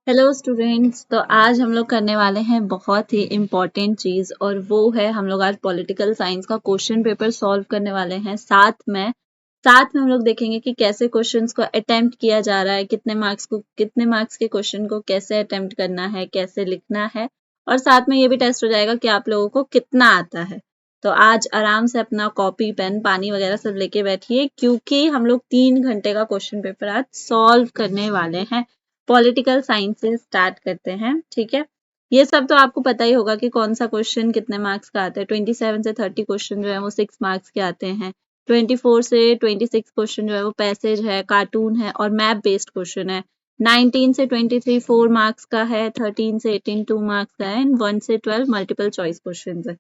Hello students. तो आज हम लोग करने वाले हैं बहुत ही इम्पोर्टेंट चीज और वो है हम लोग आज पॉलिटिकल साइंस का क्वेश्चन पेपर सॉल्व करने वाले हैं। साथ में हम लोग देखेंगे कि कैसे क्वेश्चंस को अटेम्प्ट किया जा रहा है, कितने मार्क्स के क्वेश्चन को कैसे अटेम्प्ट करना है, कैसे लिखना है, और साथ में ये भी टेस्ट हो जाएगा कि आप लोगों को कितना आता है। तो आज आराम से अपना कॉपी पेन पानी वगैरह सब लेके बैठिए क्योंकि हम लोग 3 घंटे का क्वेश्चन पेपर आज सॉल्व करने वाले हैं। पॉलिटिकल साइंस से स्टार्ट करते हैं, ठीक है। ये सब तो आपको पता ही होगा कि कौन सा क्वेश्चन कितने मार्क्स का आता है। 27 से 30 क्वेश्चन जो है वो 6 मार्क्स के आते हैं। 24 से 26 क्वेश्चन जो है वो पैसेज है, कार्टून है और मैप बेस्ड क्वेश्चन है। 19 से 23 4 मार्क्स का है। 13 से 18 2 मार्क्स का है एंड 1 से 12 मल्टीपल चॉइस क्वेश्चन है।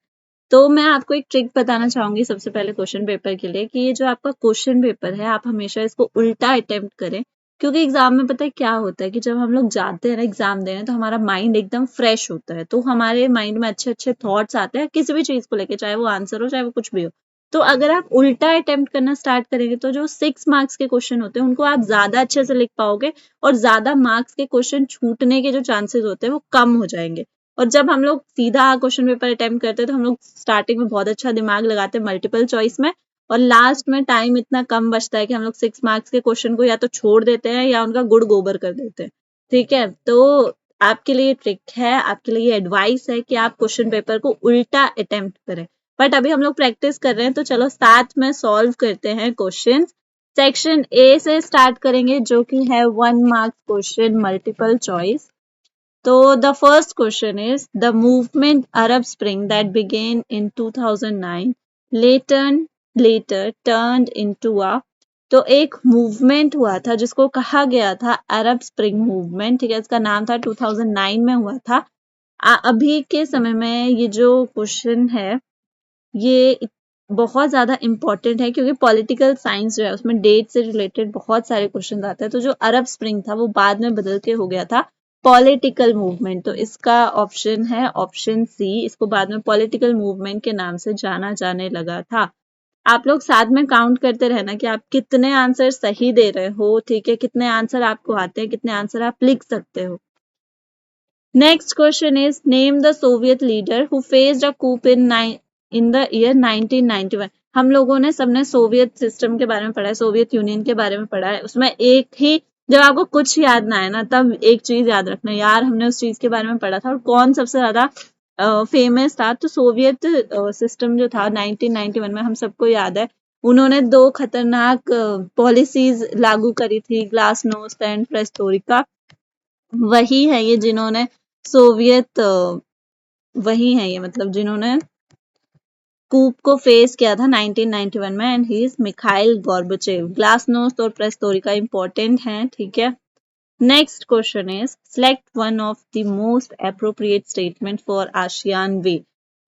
तो मैं आपको एक ट्रिक बताना चाहूंगी सबसे पहले क्वेश्चन पेपर के लिए कि ये जो आपका क्वेश्चन पेपर है आप हमेशा इसको उल्टा अटेम्प्ट करें। क्योंकि एग्जाम में पता है क्या होता है कि जब हम लोग जाते हैं ना एग्जाम देने तो हमारा माइंड एकदम फ्रेश होता है, तो हमारे माइंड में अच्छे अच्छे थॉट्स आते हैं किसी भी चीज को लेके, चाहे वो आंसर हो चाहे वो कुछ भी हो। तो अगर आप उल्टा अटेम्प्ट करना स्टार्ट करेंगे तो जो 6 मार्क्स के क्वेश्चन होते हैं उनको आप ज्यादा अच्छे से लिख पाओगे और ज्यादा मार्क्स के क्वेश्चन छूटने के जो चांसेस होते हैं वो कम हो जाएंगे। और जब हम लोग सीधा क्वेश्चन पेपर अटेम्प्ट करते हैं तो हम लोग स्टार्टिंग में बहुत अच्छा दिमाग लगाते हैं मल्टीपल चॉइस में, और लास्ट में टाइम इतना कम बचता है कि हम लोग 6 मार्क्स के क्वेश्चन को या तो छोड़ देते हैं या उनका गुड़ गोबर कर देते हैं। ठीक है, तो आपके लिए ट्रिक है, आपके लिए एडवाइस है कि आप क्वेश्चन पेपर को उल्टा अटेम्प्ट करें। बट अभी हम लोग प्रैक्टिस कर रहे हैं तो चलो साथ में सॉल्व करते हैं क्वेश्चन। सेक्शन ए से स्टार्ट करेंगे जो कि है 1 marks question multiple choice. So the first question is the movement Arab Spring that began in 2009 later later turned into a, तो एक मूवमेंट हुआ था जिसको कहा गया था अरब स्प्रिंग मूवमेंट, ठीक है। इसका नाम था 2009 में हुआ था। अभी के समय में ये जो क्वेश्चन है ये बहुत ज्यादा इम्पोर्टेंट है क्योंकि पॉलिटिकल साइंस जो है उसमें डेट से रिलेटेड बहुत सारे क्वेश्चन आते हैं। तो जो अरब स्प्रिंग था वो बाद में बदल के हो गया था पॉलिटिकल मूवमेंट। तो इसका ऑप्शन है ऑप्शन सी, इसको बाद में पॉलिटिकल मूवमेंट के नाम से जाना जाने लगा था। आप लोग साथ में काउंट करते रहना कि आप कितने आंसर सही दे रहे हो, ठीक है, कितने आंसर आपको आते हैं, कितने आंसर आप लिख सकते हो। Next question is name the Soviet leader who faced a coup in the year 1991। हम लोगों ने सबने सोवियत सिस्टम के बारे में पढ़ा है, सोवियत यूनियन के बारे में पढ़ा है। उसमें एक ही, जब आपको कुछ याद ना आए ना तब एक चीज याद रखना, यार हमने उस चीज के बारे में पढ़ा था और कौन सबसे ज्यादा फेमस था। तो सोवियत सिस्टम जो था 1991 में हम सबको याद है, उन्होंने 2 खतरनाक पॉलिसीज लागू करी थी, ग्लासनोस्ट एंड पेरेस्ट्रोइका। वही है ये जिन्होंने सोवियत वही है ये मतलब जिन्होंने कूप को फेस किया था 1991 में, and he is Mikhail Gorbachev. Glasnost और पेरेस्ट्रोइका इंपॉर्टेंट हैं, ठीक है। Next question is select one of the most appropriate statement for ASEAN way.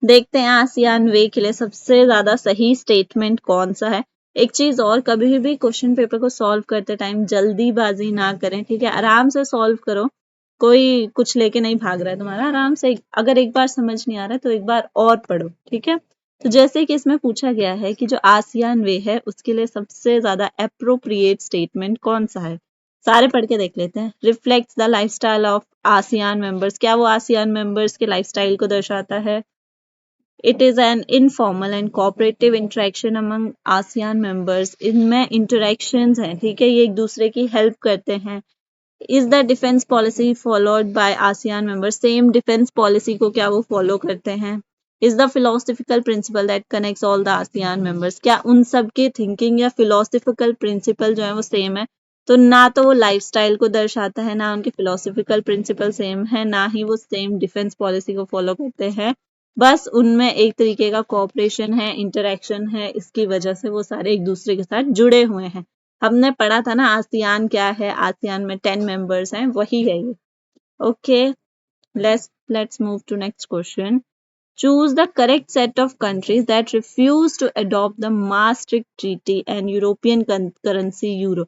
देखते हैं आसियान वे के लिए सबसे ज्यादा सही स्टेटमेंट कौन सा है। एक चीज और, कभी भी क्वेश्चन पेपर को सॉल्व करते टाइम जल्दीबाजी ना करें, ठीक है, आराम से सॉल्व करो। कोई कुछ लेके नहीं भाग रहा है तुम्हारा, आराम से अगर एक बार समझ नहीं आ रहा है तो एक बार और पढ़ो, ठीक है। तो जैसे कि इसमें पूछा गया है कि जो आसियान वे है उसके लिए सबसे ज्यादा एप्रोप्रिएट स्टेटमेंट कौन सा है। सारे पढ़ के देख लेते हैं। Reflects the lifestyle of ASEAN members, क्या वो आसियान मेंबर्स के लाइफस्टाइल को दर्शाता है। It is an informal and cooperative interaction among ASEAN members, इनमें इंटरेक्शंस हैं, ठीक है, ये एक दूसरे की हेल्प करते हैं। Is the defence policy followed by ASEAN members, same defence policy को क्या वो फॉलो करते हैं। Is the philosophical principal that connects all the ASEAN members, क्या उन सब की थिंकिंग या फिलोसफिकल प्रिंसिपल जो है वो सेम है। तो ना तो वो लाइफस्टाइल को दर्शाता है, ना उनके फिलोसफिकल प्रिंसिपल सेम है, ना ही वो सेम डिफेंस पॉलिसी को फॉलो करते हैं। बस उनमें एक तरीके का कोऑपरेशन है, इंटरेक्शन है, इसकी वजह से वो सारे एक दूसरे के साथ जुड़े हुए हैं। हमने पढ़ा था ना आसियान क्या है, आसियान में 10 मेंबर्स हैं, वही है ये। Okay, let's move to next question. Choose the correct set of countries that refuse to adopt the maastricht treaty and European currency euro.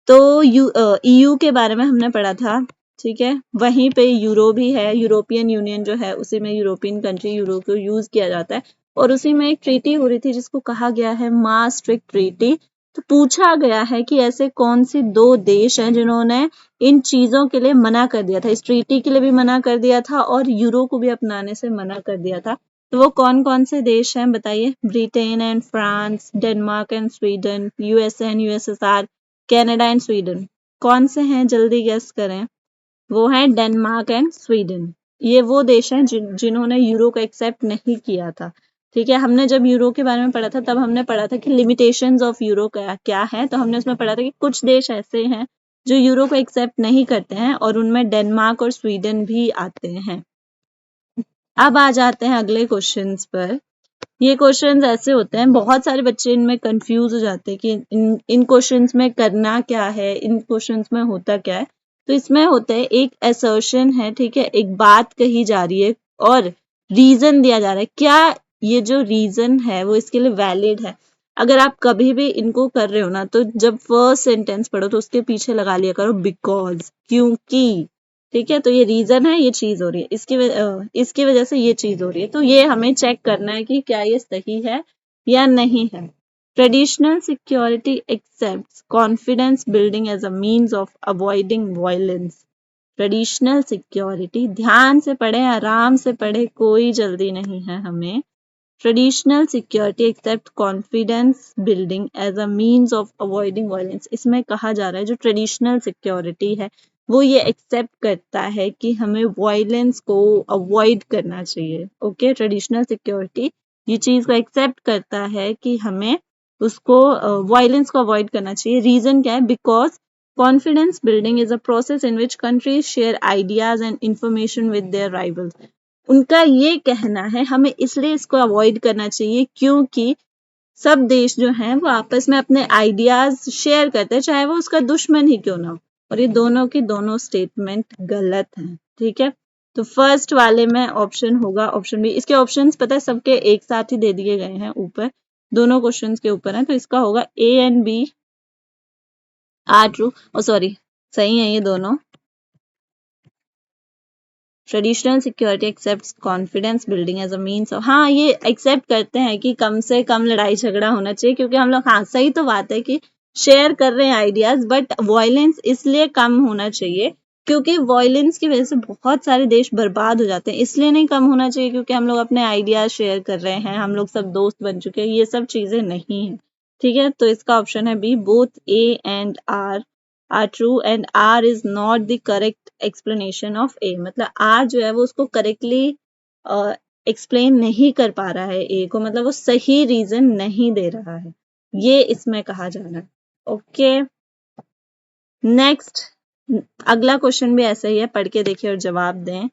तो ईयू के बारे में हमने पढ़ा था, ठीक है, वहीं पे यूरो भी है, यूरोपियन यूनियन जो है उसी में यूरोपियन कंट्री यूरो को यूज किया जाता है। और उसी में एक ट्रीटी हो रही थी जिसको कहा गया है maastricht ट्रीटी। तो पूछा गया है कि ऐसे कौन से 2 देश हैं जिन्होंने इन चीजों के लिए मना कर दिया था, इस ट्रीटी के लिए भी मना कर दिया था और यूरो को भी अपनाने से मना कर दिया था। तो वो कौन कौन से देश हैं बताइए? Britain and France, Denmark and Sweden, USA and USSR, Canada and Sweden. कौन से हैं जल्दी गेस करें? वो हैं डेनमार्क एंड स्वीडन। ये वो देश हैं जिन्होंने यूरो को एक्सेप्ट नहीं किया था। ठीक है, हमने जब यूरो के बारे में पढ़ा था तब हमने पढ़ा था कि लिमिटेशंस ऑफ यूरो क्या क्या है। तो हमने उसमें पढ़ा था कि कुछ देश ऐसे हैं जो यूरो को एक्सेप्ट नहीं करते हैं और उनमें डेनमार्क और स्वीडन भी आते हैं। अब आ जाते हैं अगले क्वेश्चंस पर। ये क्वेश्चंस ऐसे होते हैं, बहुत सारे बच्चे इनमें कंफ्यूज हो जाते हैं कि इन क्वेश्चंस में करना क्या है, इन क्वेश्चंस में होता क्या है। तो इसमें होता है एक असर्शन है, ठीक है, एक बात कही जा रही है और रीजन दिया जा रहा है। क्या ये जो रीजन है वो इसके लिए वैलिड है? अगर आप कभी भी इनको कर रहे हो ना, तो जब फर्स्ट सेंटेंस पढ़ो तो उसके पीछे लगा लिया करो बिकॉज, क्योंकि। ठीक है, तो ये रीजन है, ये चीज हो रही है, इसकी वजह से ये चीज हो रही है। तो ये हमें चेक करना है कि क्या ये सही है या नहीं है। Traditional security accepts confidence building as a means of avoiding violence. Traditional security, ध्यान से पढ़े, आराम से पढ़े, कोई जल्दी नहीं है हमें। Traditional security accept confidence building as a means of avoiding violence. इसमें कहा जा रहा है जो ट्रेडिशनल सिक्योरिटी है वो ये एक्सेप्ट करता है कि हमें वायलेंस को अवॉइड करना चाहिए। ओके, ट्रेडिशनल सिक्योरिटी ये चीज को एक्सेप्ट करता है कि हमें उसको वायलेंस को अवॉइड करना चाहिए। रीजन क्या है? Because confidence building is a process in which countries share ideas and information with their rivals. उनका ये कहना है हमें इसलिए इसको अवॉइड करना चाहिए क्योंकि सब देश जो हैं वो आपस में अपने आइडियाज शेयर करते हैं, चाहे वो उसका दुश्मन ही क्यों ना हो। और ये दोनों की दोनों स्टेटमेंट गलत हैं। ठीक है, तो फर्स्ट वाले में ऑप्शन होगा ऑप्शन बी। इसके ऑप्शंस पता है सबके एक साथ ही दे दिए गए हैं ऊपर, दोनों क्वेश्चंस के ऊपर है, तो इसका होगा A and B are true. और सॉरी, सही है ये दोनों। Traditional security accepts confidence building as a means of, हाँ ये एक्सेप्ट करते हैं कि कम से कम लड़ाई झगड़ा होना चाहिए, क्योंकि हम लोग, हाँ सही तो बात है कि शेयर कर रहे हैं आइडियाज, बट वॉयलेंस इसलिए कम होना चाहिए क्योंकि वॉयलेंस की वजह से बहुत सारे देश बर्बाद हो जाते हैं। इसलिए नहीं कम होना चाहिए क्योंकि हम लोग अपने आइडियाज शेयर कर रहे हैं, हम लोग सब दोस्त बन चुके हैं, ये सब चीजें नहीं है। ठीक है, तो इसका ऑप्शन है B, both A and R R true and R is not the correct explanation of A. मतलब आर जो है वो उसको करेक्टली एक्सप्लेन नहीं कर पा रहा है ए को, मतलब वो सही रीजन नहीं दे रहा है, ये इसमें कहा जा रहा है। ओके, नेक्स्ट अगला क्वेश्चन भी ऐसा ही है, पढ़ के देखिए और जवाब दें।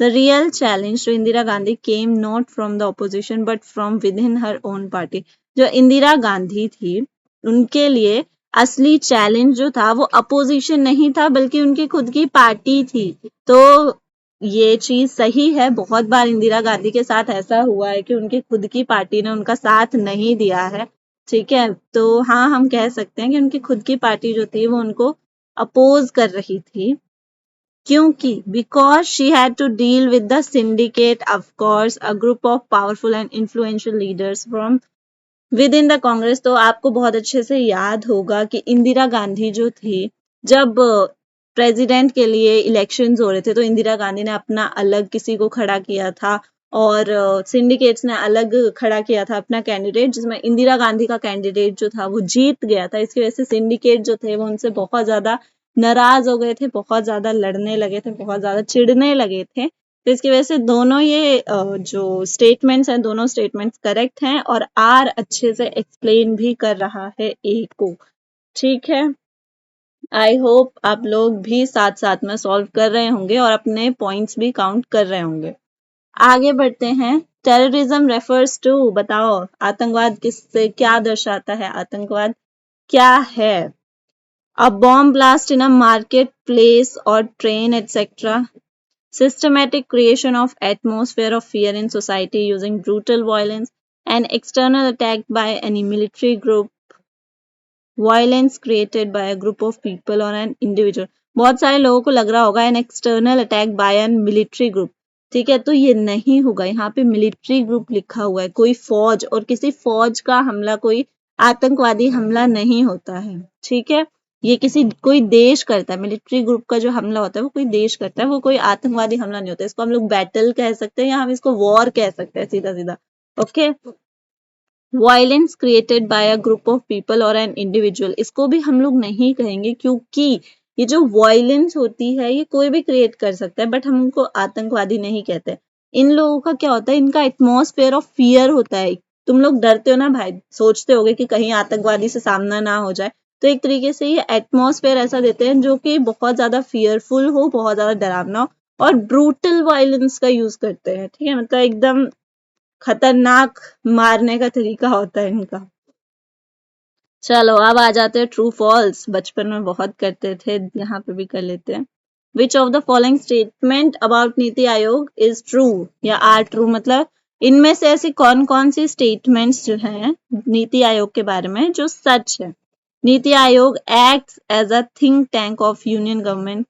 The real challenge to Indira Gandhi came not from the opposition but from within her own party. जो इंदिरा गांधी थी उनके लिए असली चैलेंज जो था वो अपोजिशन नहीं था बल्कि उनकी खुद की पार्टी थी। तो ये चीज सही है, बहुत बार इंदिरा गांधी के साथ ऐसा हुआ है कि उनकी खुद की पार्टी ने उनका साथ नहीं दिया है। ठीक है, तो हाँ हम कह सकते हैं कि उनकी खुद की पार्टी जो थी वो उनको अपोज कर रही थी, क्योंकि because she had to deal with the syndicate, of course a group of powerful and influential leaders from within the Congress. तो आपको बहुत अच्छे से याद होगा कि इंदिरा गांधी जो थी, जब प्रेसिडेंट के लिए इलेक्शंस हो रहे थे तो इंदिरा गांधी ने अपना अलग किसी को खड़ा किया था और सिंडिकेट्स ने अलग खड़ा किया था अपना कैंडिडेट, जिसमें इंदिरा गांधी का कैंडिडेट जो था वो जीत गया था। इसकी वजह से सिंडिकेट जो थे वो उनसे बहुत ज्यादा नाराज हो गए थे, बहुत ज्यादा लड़ने लगे थे, बहुत ज्यादा चिढ़ने लगे थे। तो इसकी वजह से दोनों ये जो स्टेटमेंट्स हैं दोनों स्टेटमेंट्स करेक्ट हैं और आर अच्छे से एक्सप्लेन भी कर रहा है ए को। ठीक है, आई होप आप लोग भी साथ साथ में सॉल्व कर रहे होंगे और अपने पॉइंट्स भी काउंट कर रहे होंगे। आगे बढ़ते हैं। टेररिज्म रेफर्स टू, बताओ आतंकवाद किससे क्या दर्शाता है? आतंकवाद क्या है? A bomb blast in a market place और train etcetera. Systematic creation of atmosphere of fear in society using brutal violence, an external attack by any military group, violence created by a group of people or an individual। बहुत सारे लोगों को लग रहा होगा an external attack by an military group, ठीक है, तो ये नहीं होगा, यहाँ पे मिलिट्री ग्रुप लिखा हुआ है, कोई फौज और किसी फौज का हमला कोई आतंकवादी हमला नहीं होता है, ठीक है। ये किसी कोई देश करता है, मिलिट्री ग्रुप का जो हमला होता है वो कोई देश करता है, वो कोई आतंकवादी हमला नहीं होता। इसको हम लोग बैटल कह सकते हैं या हम इसको वॉर कह सकते हैं, सीधा सीधा। Okay, violence created by a group of people और एन इंडिविजुअल, इसको भी हम लोग नहीं कहेंगे, क्योंकि ये जो वायलेंस होती है ये कोई भी क्रिएट कर सकता है, बट हम उनको आतंकवादी नहीं कहते। इन लोगों का क्या होता है, इनका एटमॉस्फेयर ऑफ फियर होता है। तुम लोग डरते हो ना भाई, सोचते होगे कि कहीं आतंकवादी से सामना ना हो जाए, तो एक तरीके से ये एटमॉस्फेयर ऐसा देते हैं जो कि बहुत ज्यादा फियरफुल हो, बहुत ज्यादा डरावना हो, और ब्रूटल वायलेंस का यूज करते हैं, ठीक है। मतलब एकदम खतरनाक मारने का तरीका होता है इनका। चलो अब आ जाते हैं ट्रू फॉल्स, बचपन में बहुत करते थे, यहाँ पे भी कर लेते हैं। Which of the following statement about NITI Aayog is true या आर ट्रू, मतलब इनमें से ऐसी कौन कौन सी स्टेटमेंट्स जो हैं नीति आयोग के बारे में जो सच है। NITI Aayog acts as a think tank of union government,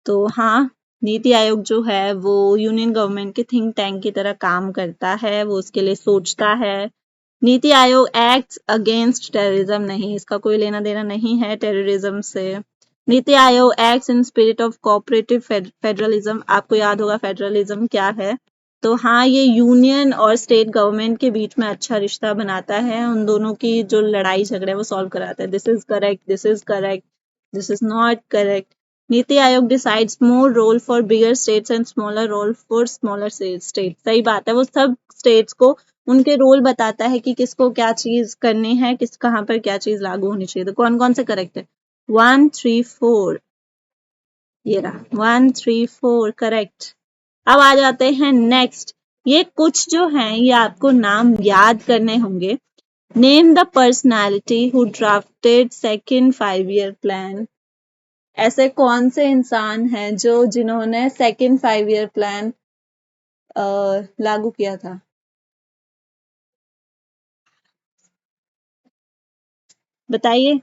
तो हाँ, नीति आयोग जो है वो यूनियन गवर्नमेंट के थिंक टैंक की तरह काम करता है, वो उसके लिए सोचता है। NITI Aayog acts against terrorism, नहीं, इसका कोई लेना देना नहीं है टेररिज्म से। नीति Aayog acts in spirit of cooperative federalism, आपको याद होगा फेडरलिज्म क्या है, तो हाँ, ये यूनियन और स्टेट गवर्नमेंट के बीच में अच्छा रिश्ता बनाता है, उन दोनों की जो लड़ाई झगड़े वो सॉल्व कराता है। This is correct, this is correct, this is not correct. NITI Aayog decides more role for bigger states and smaller role for smaller state, सही बात है, वो सब स्टेट्स को उनके रोल बताता है कि किसको क्या चीज करनी है, किस कहाँ पर क्या चीज लागू होनी चाहिए। तो कौन कौन से करेक्ट है, 1 3 4, ये रहा 1 3 4 करेक्ट। अब आ जाते हैं नेक्स्ट, ये कुछ जो हैं ये आपको नाम याद करने होंगे। Name the personality who drafted second 5 year plan, ऐसे कौन से इंसान हैं जो जिन्होंने सेकंड 5 ईयर प्लान लागू किया था। बताइए,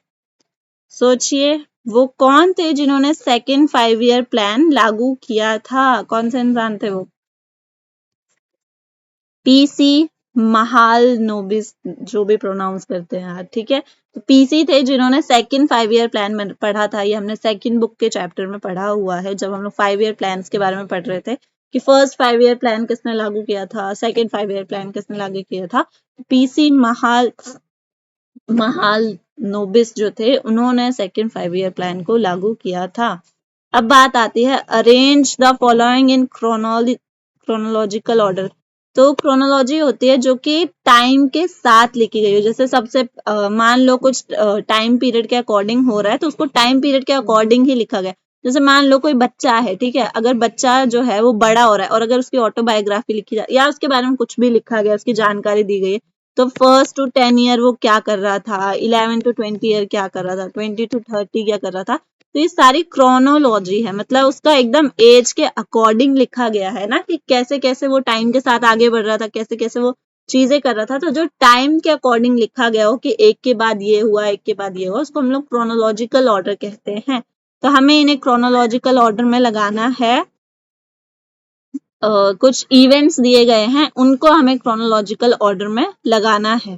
सोचिए, वो कौन थे जिन्होंने सेकंड 5 ईयर प्लान लागू किया था, कौन से इंसान थे वो। पीसी महालनोबिस, जो भी प्रोनाउंस करते हैं यार, ठीक है। तो पीसी थे जिन्होंने सेकंड 5 ईयर प्लान पढ़ा था, ये हमने सेकंड बुक के चैप्टर में पढ़ा हुआ है, जब हम लोग 5 ईयर प्लान्स के बारे में पढ़ रहे थे कि फर्स्ट 5 ईयर प्लान किसने लागू किया था, सेकंड 5 ईयर प्लान किसने लागू किया था। पीसी महालनोबिस जो थे उन्होंने सेकंड 5 ईयर प्लान को लागू किया था। अब बात आती है arrange the following in chronological order, तो क्रोनोलॉजी होती है जो कि टाइम के साथ लिखी गई हो, जैसे सबसे मान लो कुछ टाइम पीरियड के अकॉर्डिंग हो रहा है तो उसको टाइम पीरियड के अकॉर्डिंग ही लिखा गया। जैसे मान लो कोई बच्चा है, ठीक है, अगर बच्चा जो है वो बड़ा हो रहा है और अगर उसकी ऑटोबायोग्राफी लिखी जाए या उसके बारे में कुछ भी लिखा गया, उसकी जानकारी दी गई है, तो 1 to 10 ईयर वो क्या कर रहा था, 11 to 20 ईयर क्या कर रहा था, 20 to 30 क्या कर रहा था। तो ये सारी क्रोनोलॉजी है, मतलब उसका एकदम एज के अकॉर्डिंग लिखा गया है ना, कि कैसे कैसे वो टाइम के साथ आगे बढ़ रहा था, कैसे कैसे वो चीजें कर रहा था। तो जो टाइम के अकॉर्डिंग लिखा गया हो कि एक के बाद ये हुआ, एक के बाद ये हुआ, उसको हम लोग क्रोनोलॉजिकल ऑर्डर कहते हैं। तो हमें इन्हें क्रोनोलॉजिकल ऑर्डर में लगाना है। कुछ इवेंट्स दिए गए हैं उनको हमें क्रोनोलॉजिकल ऑर्डर में लगाना है।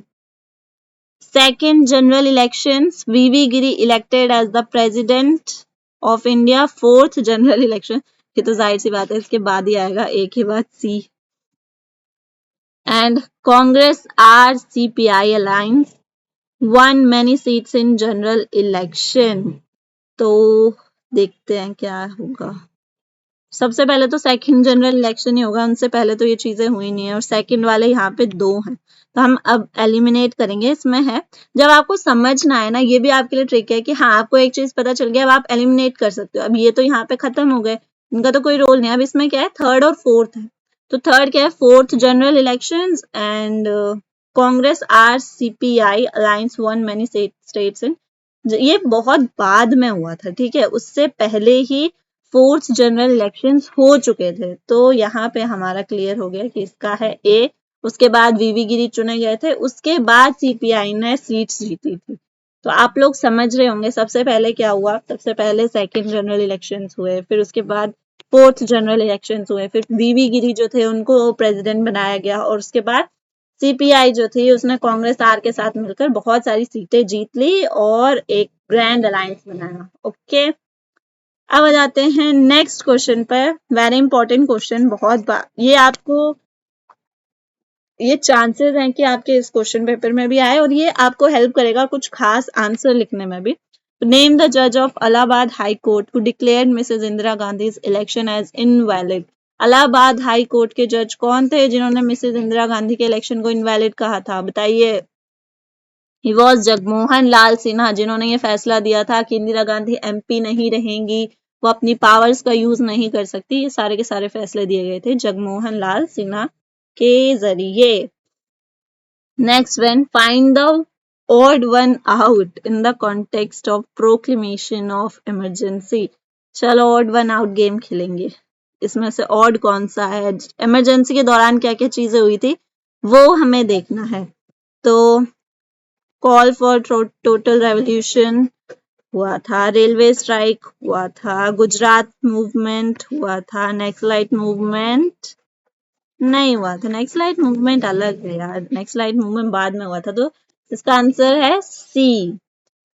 Second general elections, V V Giri elected as the president of India. Fourth general election, ये तो जाहिर सी बात है इसके बाद ही आएगा, एक के बाद C. And Congress are CPI alliance won many seats in general election. तो देखते हैं क्या होगा। सबसे पहले तो सेकंड जनरल इलेक्शन ही होगा, उनसे पहले तो ये चीजें हुई नहीं है, और सेकंड वाले यहाँ पे 2 हैं, तो हम अब एलिमिनेट करेंगे। इसमें है, जब आपको समझ ना आए ना, ये भी आपके लिए ट्रिक है कि हाँ, आपको एक चीज पता चल गया, अब आप एलिमिनेट कर सकते हो। अब ये तो यहाँ पे खत्म हो गए, इनका तो कोई रोल नहीं है। अब इसमें क्या है, थर्ड और फोर्थ है, तो थर्ड क्या है, fourth general election and Congress are CPI alliance won many states in, ये बहुत बाद में हुआ था, ठीक है, उससे पहले ही फोर्थ जनरल इलेक्शंस हो चुके थे। तो यहाँ पे हमारा क्लियर हो गया कि इसका है ए। उसके बाद वीवी गिरी चुने गए थे, उसके बाद सीपीआई ने सीट्स जीती थी। तो आप लोग समझ रहे होंगे सबसे पहले क्या हुआ, सबसे पहले सेकंड जनरल इलेक्शंस हुए, फिर उसके बाद फोर्थ जनरल इलेक्शंस हुए, फिर वीवी गिरी जो थे उनको प्रेसिडेंट बनाया गया, और उसके बाद सीपीआई जो थी उसने कांग्रेस आर के साथ मिलकर बहुत सारी सीटें जीत ली और एक ग्रैंड अलायंस बनाया। ओके, अब आ जाते हैं नेक्स्ट क्वेश्चन पर। वेरी इंपॉर्टेंट क्वेश्चन, ये आपको, ये चांसेस हैं कि आपके इस क्वेश्चन पेपर में भी आए और ये आपको हेल्प करेगा कुछ खास आंसर लिखने में भी। नेम द जज of Allahabad high court who declared Mrs Indira Gandhi's election as invalid. Allahabad high court के जज कौन थे जिन्होंने मिसेस इंदिरा गांधी के इलेक्शन को इनवैलिड कहा था, बताइए। ही वॉज जगमोहन लाल सिन्हा, जिन्होंने ये फैसला दिया था कि इंदिरा गांधी एमपी नहीं रहेंगी, वो अपनी पावर्स का यूज नहीं कर सकती। ये सारे के सारे फैसले दिए गए थे जगमोहन लाल सिन्हा के जरिए। Next one, find the odd one out in the context of proclamation of emergency। चलो odd one out गेम खेलेंगे। इसमें से odd कौन सा है, इमरजेंसी के दौरान क्या क्या चीजें हुई थी वो हमें देखना है। तो कॉल फॉर टोटल रेवोल्यूशन हुआ था, रेलवे स्ट्राइक हुआ था, गुजरात मूवमेंट हुआ था, नक्सलाइट मूवमेंट नहीं हुआ था। नक्सलाइट मूवमेंट अलग है यार, नक्सलाइट मूवमेंट बाद में हुआ था। तो इसका आंसर है सी।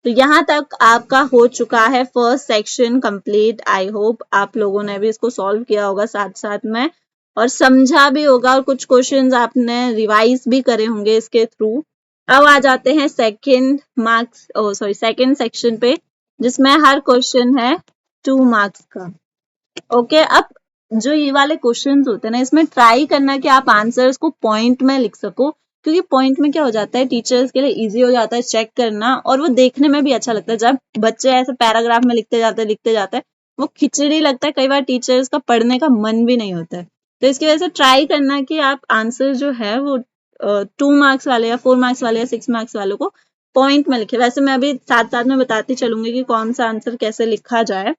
तो यहाँ तक आपका हो चुका है first section complete. I hope आप लोगों ने भी इसको सॉल्व किया होगा साथ साथ में और समझा भी होगा और कुछ क्वेश्चंस आपने रिवाइज भी करे होंगे इसके थ्रू। अब आ जाते हैं सेकंड सेक्शन पे जिसमें हर क्वेश्चन है 2 मार्क्स का। ओके, अब जो ये वाले क्वेश्चंस होते हैं ना, इसमें ट्राई करना कि आप आंसर्स को पॉइंट में लिख सको, क्योंकि पॉइंट में क्या हो जाता है, टीचर्स के लिए इजी हो जाता है चेक करना और वो देखने में भी अच्छा लगता है। जब बच्चे ऐसे पैराग्राफ में लिखते जाते हैं वो खिचड़ी लगता है, कई बार टीचर्स का पढ़ने का मन भी नहीं होता है। तो इसकी वजह से ट्राई करना कि आप आंसर जो है वो 2 मार्क्स वाले या 4 मार्क्स वाले या 6 मार्क्स वालों को पॉइंट में लिखे। वैसे मैं अभी साथ साथ में बताती चलूंगी कि कौन सा आंसर कैसे लिखा जाए।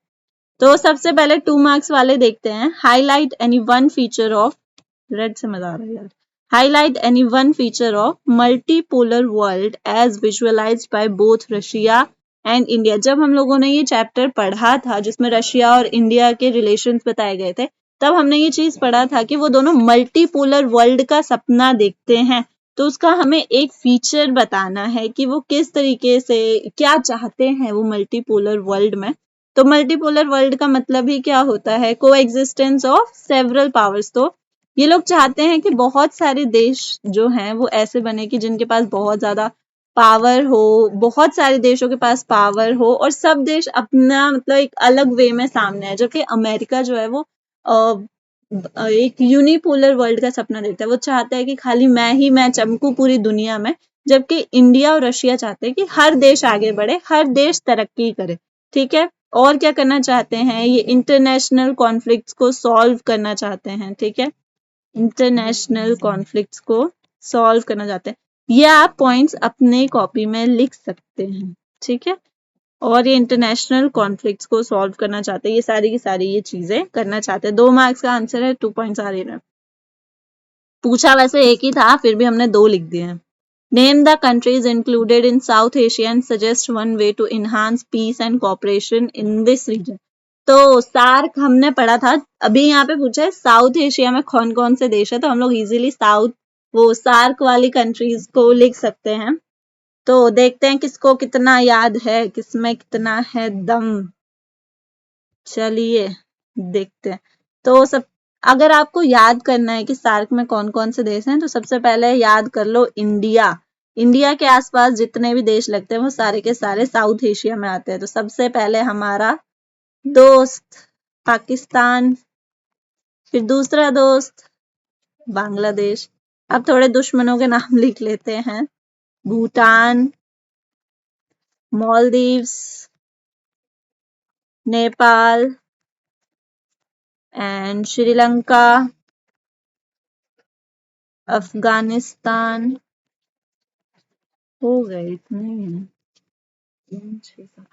तो सबसे पहले 2 मार्क्स वाले देखते हैं। Highlight any one feature of, रेड से मजा आ रहा है यार, highlight any one feature of multipolar world as visualized by both Russia and India. जब हम लोगों ने ये चैप्टर पढ़ा था जिसमें रशिया और इंडिया के रिलेशंस बताए गए थे, तब हमने ये चीज पढ़ा था कि वो दोनों मल्टीपोलर वर्ल्ड का सपना देखते हैं। तो उसका हमें एक फीचर बताना है कि वो किस तरीके से क्या चाहते हैं वो मल्टीपोलर वर्ल्ड में। तो मल्टीपोलर वर्ल्ड का मतलब ही क्या होता है, को एग्जिस्टेंस ऑफ सेवरल पावर्स। तो ये लोग चाहते हैं कि बहुत सारे देश जो हैं वो ऐसे बने कि जिनके पास बहुत ज्यादा पावर हो, बहुत सारे देशों के पास पावर हो और सब देश अपना मतलब एक अलग वे में सामने है। जबकि अमेरिका जो है वो एक यूनिपोलर वर्ल्ड का सपना देखता है। वो चाहता है कि खाली मैं चमकू पूरी दुनिया में। जबकि इंडिया और रशिया चाहते हैं कि हर देश आगे बढ़े, हर देश तरक्की करे। ठीक है, और क्या करना चाहते हैं, ये इंटरनेशनल कॉन्फ्लिक्ट्स को सॉल्व करना चाहते हैं। ठीक है, इंटरनेशनल कॉन्फ्लिक्ट्स को सॉल्व करना चाहते हैं। ये आप पॉइंट्स अपने कॉपी में लिख सकते हैं। ठीक है, और ये इंटरनेशनल कॉन्फ्लिक्ट्स को सॉल्व करना चाहते हैं, ये सारी की सारी ये चीजें करना चाहते हैं। 2 मार्क्स का आंसर है, 2 पॉइंट्स आ रही है। पूछा वैसे एक ही था, फिर भी हमने 2 लिख दिए हैं। Name the countries included in South Asia and suggest one way to enhance peace and cooperation in this region। तो सार्क हमने पढ़ा था, अभी यहाँ पे पूछा है साउथ एशिया में कौन कौन से देश है, तो हम लोग इजीली वो सार्क वाली कंट्रीज को लिख सकते हैं। तो देखते हैं किसको कितना याद है, किसमें कितना है दम। चलिए देखते हैं। तो सब, अगर आपको याद करना है कि सार्क में कौन कौन से देश हैं, तो सबसे पहले याद कर लो इंडिया। इंडिया के आसपास जितने भी देश लगते हैं वो सारे के सारे साउथ एशिया में आते हैं। तो सबसे पहले हमारा दोस्त पाकिस्तान, फिर दूसरा दोस्त बांग्लादेश। अब थोड़े दुश्मनों के नाम लिख लेते हैं। भूटान, मालदीव्स, नेपाल एंड श्रीलंका, अफगानिस्तान। हो गए इतने,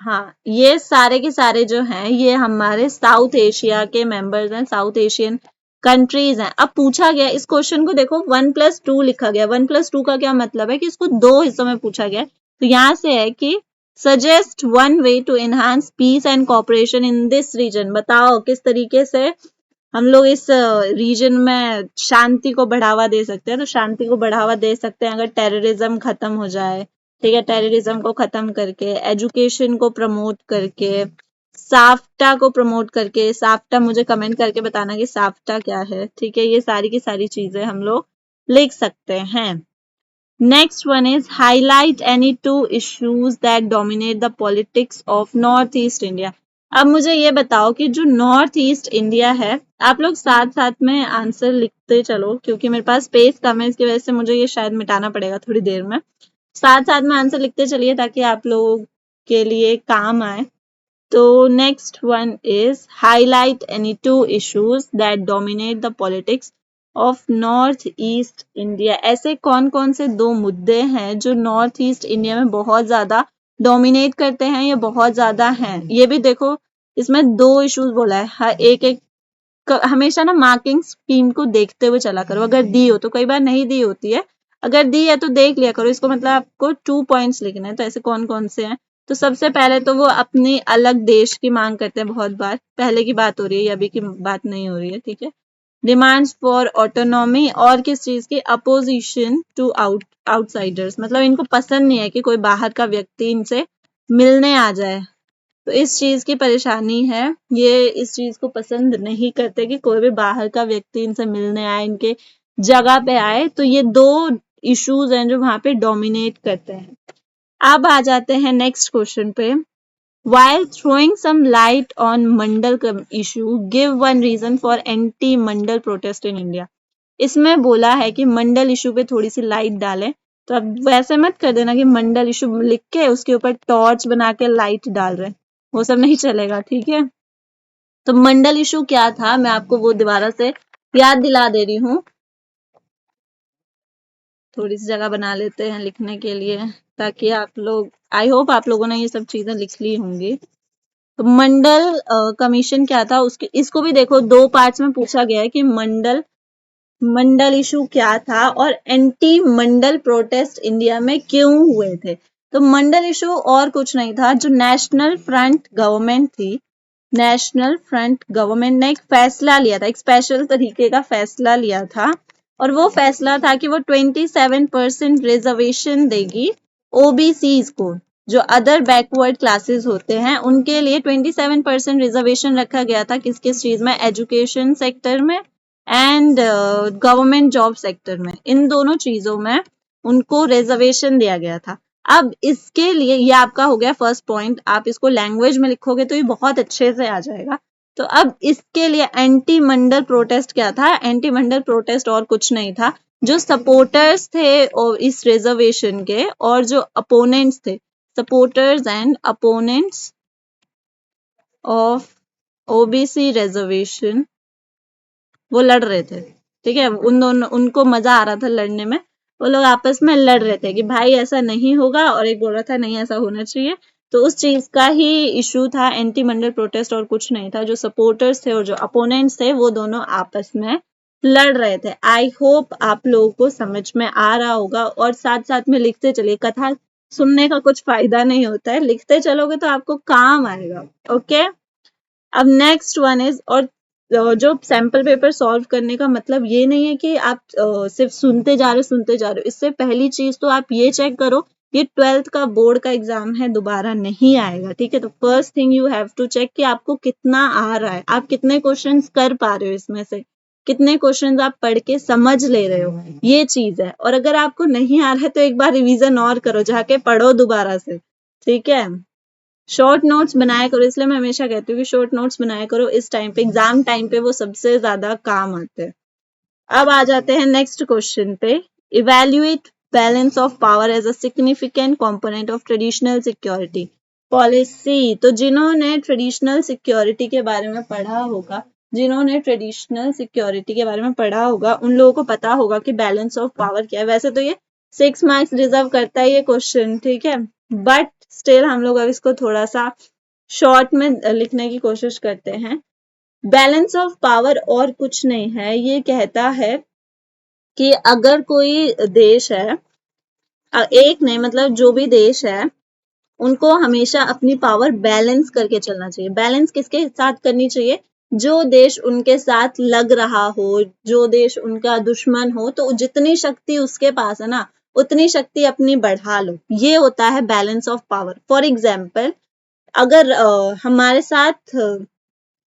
हाँ ये सारे के सारे जो हैं ये हमारे साउथ एशिया के मेंबर्स हैं, साउथ एशियन कंट्रीज हैं। अब पूछा गया इस क्वेश्चन को, देखो 1+2 लिखा गया। 1+2 का क्या मतलब है कि इसको 2 हिस्सों में पूछा गया। तो यहाँ से है कि suggest one way to enhance peace and cooperation in this region. बताओ किस तरीके से हम लोग इस रीजन में शांति को बढ़ावा दे सकते हैं, तो शांति को बढ़ावा दे सकते हैं अगर टेररिज्म खत्म हो जाए, ठीक है, टेररिज्म को खत्म करके, एजुकेशन को प्रमोट करके, साफ्टा को प्रमोट करके। साफ्टा मुझे कमेंट करके बताना कि साफ्टा क्या है, ठीक है, ये सारी की सारी चीजें हम लोग लिख सकते हैं। Next one is highlight any two issues that dominate the politics of North East India. अब मुझे ये बताओ कि जो नॉर्थ ईस्ट इंडिया है, आप लोग साथ साथ में आंसर लिखते चलो, क्योंकि मेरे पास स्पेस कम है, इसकी वजह से मुझे ये शायद मिटाना पड़ेगा थोड़ी देर में। साथ साथ में आंसर लिखते चलिए ताकि आप लोगों के लिए काम आए। तो next one is highlight any two issues that dominate the politics of north east India. ऐसे कौन कौन से दो मुद्दे हैं जो नॉर्थ ईस्ट इंडिया में बहुत ज्यादा डोमिनेट करते हैं या बहुत ज्यादा हैं। ये भी देखो, इसमें दो इश्यूज बोला है, हर एक एक हमेशा ना मार्किंग स्कीम को देखते हुए चला करो। अगर दी हो तो, कई बार नहीं दी होती है, अगर दी है तो देख लिया करो, इसको मतलब आपको 2 पॉइंट्स लिखने हैं। तो ऐसे कौन कौन से हैं, तो सबसे पहले तो वो अपनी अलग देश की मांग करते हैं बहुत बार, पहले की बात हो रही है, अभी की बात नहीं हो रही है, ठीक है। डिमांड्स फॉर ऑटोनॉमी, और किस चीज की, अपोजिशन टू आउटसाइडर्स, मतलब इनको पसंद नहीं है कि कोई बाहर का व्यक्ति इनसे मिलने आ जाए, तो इस चीज की परेशानी है, ये इस चीज को पसंद नहीं करते कि कोई भी बाहर का व्यक्ति इनसे मिलने आए, इनके जगह पे आए। तो ये दो इश्यूज हैं जो वहां पे डोमिनेट करते हैं। अब आ जाते हैं नेक्स्ट क्वेश्चन पे। While throwing some light on Mandal issue, give one reason for anti-Mandal protest in India. इसमें बोला है कि मंडल इशू पे थोड़ी सी लाइट डालें, तो अब वैसे मत कर देना कि मंडल इशू लिख के उसके ऊपर टॉर्च बना के लाइट डाल रहे हैं, वो सब नहीं चलेगा, ठीक है। तो मंडल इशू क्या था, मैं आपको वो दोबारा से याद दिला दे रही हूँ। थोड़ी सी जगह बना लेते हैं लिखने के लिए, ताकि आप लोग, आई होप आप लोगों ने ये सब चीजें लिख ली होंगी। तो मंडल कमीशन क्या था, उसके इसको भी देखो, दो पार्ट्स में पूछा गया है कि मंडल मंडल इशू क्या था और एंटी मंडल प्रोटेस्ट इंडिया में क्यों हुए थे। तो मंडल इशू और कुछ नहीं था, जो नेशनल फ्रंट गवर्नमेंट थी, नेशनल फ्रंट गवर्नमेंट ने एक फैसला लिया था, एक स्पेशल तरीके का फैसला लिया था, और वो फैसला था कि वो 27% रिजर्वेशन देगी ओबीसीज को, जो अदर बैकवर्ड क्लासेस होते हैं उनके लिए 27% रिजर्वेशन रखा गया था। किस किस चीज में, एजुकेशन सेक्टर में एंड गवर्नमेंट जॉब सेक्टर में, इन दोनों चीजों में उनको रिजर्वेशन दिया गया था। अब इसके लिए, ये आपका हो गया फर्स्ट पॉइंट, आप इसको लैंग्वेज में लिखोगे तो ये बहुत अच्छे से आ जाएगा। तो अब इसके लिए एंटी मंडल प्रोटेस्ट क्या था, एंटी मंडल प्रोटेस्ट और कुछ नहीं था, जो सपोर्टर्स थे और इस रिजर्वेशन के, और जो अपोनेंट्स थे, supporters and opponents of OBC reservation, वो लड़ रहे थे, ठीक है। उन दोनों, उनको मजा आ रहा था लड़ने में, वो लोग आपस में लड़ रहे थे कि भाई ऐसा नहीं होगा, और एक बोल रहा था नहीं ऐसा होना चाहिए। तो उस चीज का ही इशू था एंटी मंडल प्रोटेस्ट, और कुछ नहीं था। जो सपोर्टर्स थे और जो अपोनेंट्स थे वो दोनों आपस में लड़ रहे थे। आई होप आप लोगों को समझ में आ रहा होगा, और साथ साथ में लिखते चलिए, कथा सुनने का कुछ फायदा नहीं होता है, लिखते चलोगे तो आपको काम आएगा, ओके। अब नेक्स्ट वन इज, और जो सैम्पल पेपर सॉल्व करने का मतलब ये नहीं है कि आप सिर्फ सुनते जा रहे हो। इससे पहली चीज तो आप ये चेक करो, ये 12th का बोर्ड का एग्जाम है, दोबारा नहीं आएगा, ठीक है। तो first thing you have to check कि आपको कितना आ रहा है, आप कितने क्वेश्चंस कर पा रहे हो, इसमें से कितने क्वेश्चंस आप पढ़ के समझ ले रहे हो, ये चीज है। और अगर आपको नहीं आ रहा है तो एक बार रिवीजन और करो, जाके पढ़ो दोबारा से, ठीक है। शॉर्ट नोट्स बनाया करो, इसलिए मैं हमेशा कहती हूँ कि शॉर्ट नोट्स बनाया करो, इस टाइम पे, एग्जाम टाइम पे वो सबसे ज्यादा काम आते हैं। अब आ जाते हैं नेक्स्ट क्वेश्चन पे। Evaluate balance of power as a significant component of traditional security policy. तो जिन्होंने ट्रेडिशनल सिक्योरिटी के बारे में पढ़ा होगा, जिन्होंने ट्रेडिशनल सिक्योरिटी के बारे में पढ़ा होगा, उन लोगों को पता होगा कि बैलेंस ऑफ पावर क्या है। वैसे तो ये 6 मार्क्स डिजर्व करता है ये क्वेश्चन, ठीक है, बट स्टिल हम लोग अब इसको थोड़ा सा शॉर्ट में लिखने की कोशिश करते हैं। बैलेंस ऑफ पावर और कुछ नहीं है, ये कहता है कि अगर कोई देश है, एक नहीं मतलब जो भी देश है, उनको हमेशा अपनी पावर बैलेंस करके चलना चाहिए। बैलेंस किसके साथ करनी चाहिए, जो देश उनके साथ लग रहा हो, जो देश उनका दुश्मन हो, तो जितनी शक्ति उसके पास है ना, उतनी शक्ति अपनी बढ़ा लो। ये होता है balance of power. For example, अगर हमारे साथ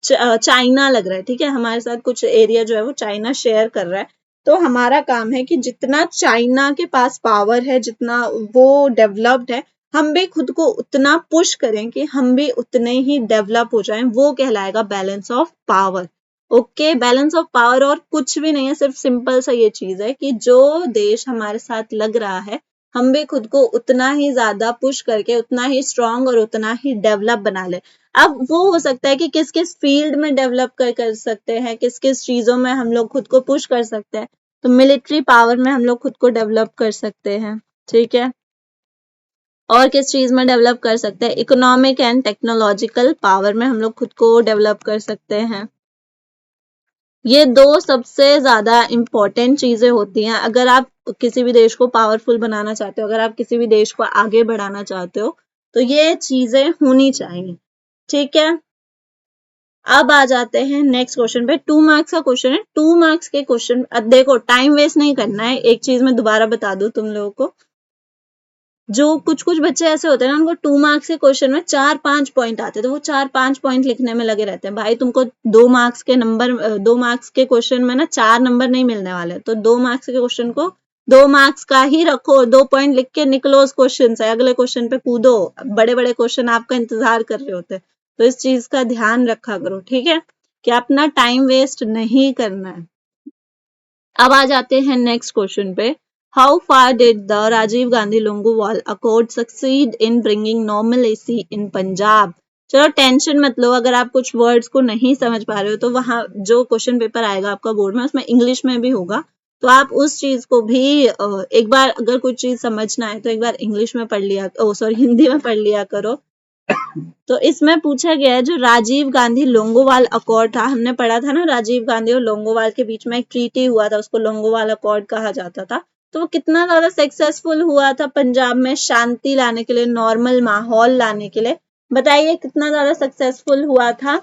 चाइना लग रहा है, ठीक है, हमारे साथ कुछ एरिया जो है वो चाइना शेयर कर रहा है, तो हमारा काम है कि जितना चाइना के पास पावर है, जितना वो डेवलप्ड है, हम भी खुद को उतना पुश करें कि हम भी उतने ही डेवलप हो जाएं। वो कहलाएगा balance of power. Okay, balance of power और कुछ भी नहीं है, सिर्फ सिंपल सा ये चीज है कि जो देश हमारे साथ लग रहा है, हम भी खुद को उतना ही ज्यादा पुश करके उतना ही स्ट्रांग और उतना ही डेवलप बना ले। अब वो हो सकता है कि किस किस फील्ड में डेवलप कर सकते हैं, किस किस चीजों में हम लोग खुद को पुश कर सकते हैं। तो मिलिट्री पावर में हम लोग खुद को डेवलप कर सकते हैं, ठीक है। और किस चीज में डेवलप कर सकते हैं, इकोनॉमिक एंड टेक्नोलॉजिकल पावर में हम लोग खुद को डेवलप कर सकते हैं। ये दो सबसे ज्यादा इंपॉर्टेंट चीजें होती हैं अगर आप किसी भी देश को पावरफुल बनाना चाहते हो, अगर आप किसी भी देश को आगे बढ़ाना चाहते हो, तो ये चीजें होनी चाहिए, ठीक है। अब आ जाते हैं नेक्स्ट क्वेश्चन पे। 2 मार्क्स का क्वेश्चन है। 2 मार्क्स के क्वेश्चन, देखो टाइम वेस्ट नहीं करना है। एक चीज मैं दोबारा बता दूं तुम लोगों को, जो कुछ कुछ बच्चे ऐसे होते हैं ना, उनको 2 मार्क्स के क्वेश्चन में 4-5 पॉइंट आते हैं, तो वो 4-5 पॉइंट लिखने में लगे रहते हैं। भाई तुमको 2 मार्क्स के नंबर, 2 मार्क्स के क्वेश्चन में ना 4 नंबर नहीं मिलने वाले, तो 2 मार्क्स के क्वेश्चन को 2 मार्क्स का ही रखो, 2 पॉइंट लिख के निकलो उस क्वेश्चन से, अगले क्वेश्चन पे कूदो। बड़े बड़े क्वेश्चन आपका इंतजार कर रहे होते हैं, तो इस चीज का ध्यान रखा करो, ठीक है, कि अपना टाइम वेस्ट नहीं करना है। अब आ जाते हैं नेक्स्ट क्वेश्चन पे। How far did the Rajiv Gandhi Longowal accord succeed in bringing normalcy in Punjab. चलो टेंशन मत लो, अगर आप कुछ वर्ड्स को नहीं समझ पा रहे हो तो वहां जो क्वेश्चन पेपर आएगा आपका बोर्ड में, उसमें इंग्लिश में भी होगा, तो आप उस चीज को भी एक बार, अगर कुछ चीज समझना है तो एक बार इंग्लिश में पढ़ लिया, सॉरी हिंदी में पढ़ लिया करो। तो इसमें पूछा गया है, जो राजीव गांधी लोंगोवाल अकॉर्ड था, हमने पढ़ा था ना, राजीव गांधी और लोंगोवाल के बीच में एक ट्रीटी हुआ था, उसको लोंगोवाल अकॉर्ड कहा जाता था। तो वो कितना ज्यादा सक्सेसफुल हुआ था पंजाब में शांति लाने के लिए, नॉर्मल माहौल लाने के लिए। बताइए कितना ज्यादा सक्सेसफुल हुआ था।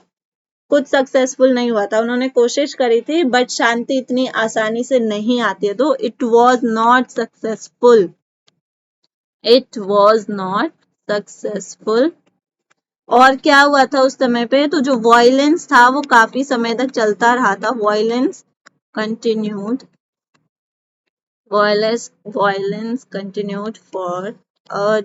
कुछ सक्सेसफुल नहीं हुआ था, उन्होंने कोशिश करी थी बट शांति इतनी आसानी से नहीं आती है, तो it was not successful, it was not successful. और क्या हुआ था उस समय पे, तो जो वायलेंस था वो काफी समय तक चलता रहा था। Violence continued, violence continued for a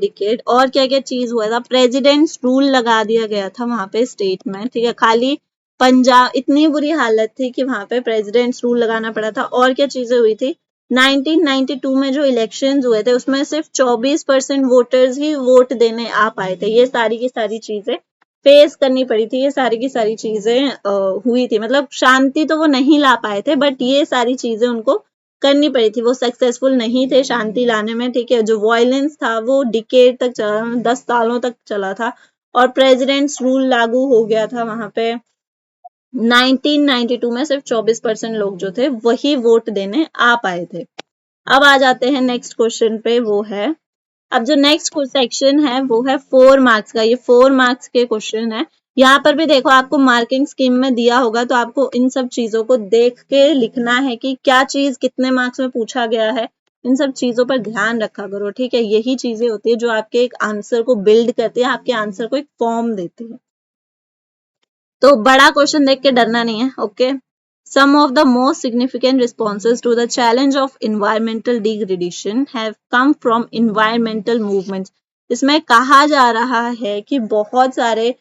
decade. और क्या क्या चीज हुआ था, प्रेसिडेंट्स रूल लगा दिया गया था वहां पे स्टेट में, ठीक है। खाली पंजाब, इतनी बुरी हालत थी कि वहां पे प्रेसिडेंट्स रूल लगाना पड़ा था। और क्या चीजें हुई थी, 1992 में जो इलेक्शंस हुए थे उसमें सिर्फ 24% वोटर्स ही वोट देने आ पाए थे। ये सारी की सारी चीजें फेस करनी पड़ी थी, ये सारी की सारी चीजें हुई थी, मतलब शांति तो वो नहीं ला पाए थे बट ये सारी चीजें उनको करनी पड़ी थी, वो सक्सेसफुल नहीं थे शांति लाने में, ठीक है। जो वायलेंस था वो डिकेड तक चला, 10 सालों तक चला था, और प्रेसिडेंट्स रूल लागू हो गया था वहां पे। 1992 में सिर्फ 24% लोग जो थे वही वोट देने आ पाए थे। अब आ जाते हैं नेक्स्ट क्वेश्चन पे, वो है, अब जो नेक्स्ट सेक्शन है वो है 4 मार्क्स का। ये 4 मार्क्स के क्वेश्चन है। यहाँ पर भी देखो आपको मार्किंग स्कीम में दिया होगा, तो आपको इन सब चीजों को देख के लिखना है कि क्या चीज कितने मार्क्स में पूछा गया है। इन सब चीजों पर ध्यान रखा करो, ठीक है। यही चीजें होती है जो आपके एक आंसर को बिल्ड करती है, आपके आंसर को एक फॉर्म देती है। तो बड़ा क्वेश्चन देख के डरना नहीं है, okay. Some of the most significant responses to the challenge of environmental degradation have come from environmental movements. इसमें कहा जा रहा है कि बहुत सारे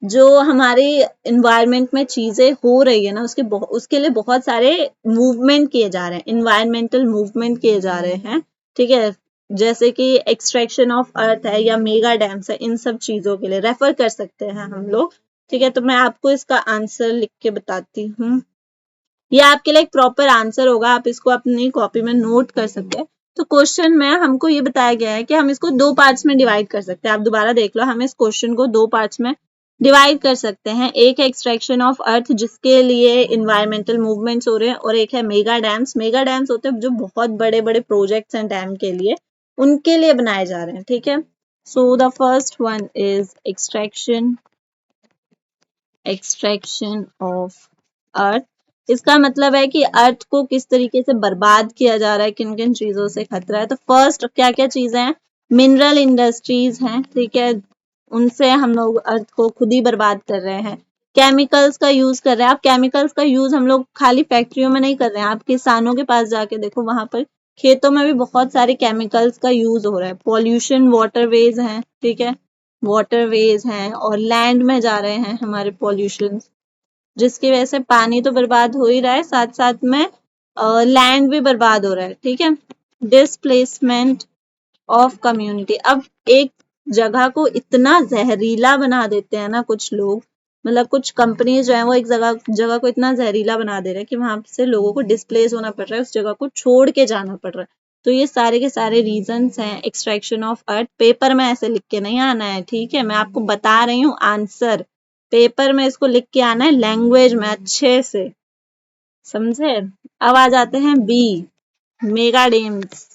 जो हमारे इन्वायरमेंट में चीजें हो रही है ना, उसके लिए बहुत सारे मूवमेंट किए जा रहे हैं, इन्वायरमेंटल मूवमेंट किए जा रहे हैं, ठीक है। जैसे कि एक्सट्रैक्शन ऑफ अर्थ है या मेगा डैम्स है, इन सब चीजों के लिए रेफर कर सकते हैं हम लोग, ठीक है। तो मैं आपको इसका आंसर लिख के बताती हूँ। ये आपके लिए एक प्रॉपर आंसर होगा, आप इसको अपनी कॉपी में नोट कर सकते हैं। तो क्वेश्चन में हमको ये बताया गया है कि हम इसको 2 पार्ट्स में डिवाइड कर सकते हैं। आप दोबारा देख लो, हम इस क्वेश्चन को 2 पार्ट्स में डिवाइड कर सकते हैं। एक है एक्सट्रैक्शन ऑफ अर्थ, जिसके लिए इन्वायरमेंटल मूवमेंट्स हो रहे हैं, और एक है मेगा डैम्स। मेगा डैम्स होते हैं जो बहुत बड़े बड़े प्रोजेक्ट्स हैं डैम के लिए, उनके लिए बनाए जा रहे हैं, ठीक है। So the first one is extraction extraction of earth, इसका मतलब है कि अर्थ को किस तरीके से बर्बाद किया जा रहा है, किन किन चीजों से खतरा है। तो फर्स्ट क्या क्या चीजें हैं, मिनरल इंडस्ट्रीज हैं, ठीक है, उनसे हम लोग अर्थ को खुद ही बर्बाद कर रहे हैं। केमिकल्स का यूज कर रहे हैं। आप केमिकल्स का यूज हम लोग खाली फैक्ट्रियों में नहीं कर रहे हैं, आप किसानों के पास जाके देखो, वहां पर खेतों में भी बहुत सारे केमिकल्स का यूज हो रहा है। पॉल्यूशन, वाटरवेज हैं, ठीक है, वाटरवेज हैं और लैंड में जा रहे हैं हमारे पॉल्यूशन, जिसकी वजह से पानी तो बर्बाद हो ही रहा है, साथ साथ में लैंड भी बर्बाद हो रहा है, ठीक है। डिस्प्लेसमेंट ऑफ कम्युनिटी, अब एक जगह को इतना जहरीला बना देते हैं ना कुछ लोग, मतलब कुछ कंपनीज जो है वो एक जगह जगह को इतना जहरीला बना दे रहे हैं कि वहां से लोगों को डिस्प्लेस होना पड़ रहा है, उस जगह को छोड़ के जाना पड़ रहा है। तो ये सारे के सारे रीजंस हैं एक्सट्रैक्शन ऑफ अर्थ। पेपर में ऐसे लिख के नहीं आना है, ठीक है, मैं आपको बता रही हूँ आंसर, पेपर में इसको लिख के आना है लैंग्वेज में अच्छे से, समझे। अब आ जाते हैं B, mega dams,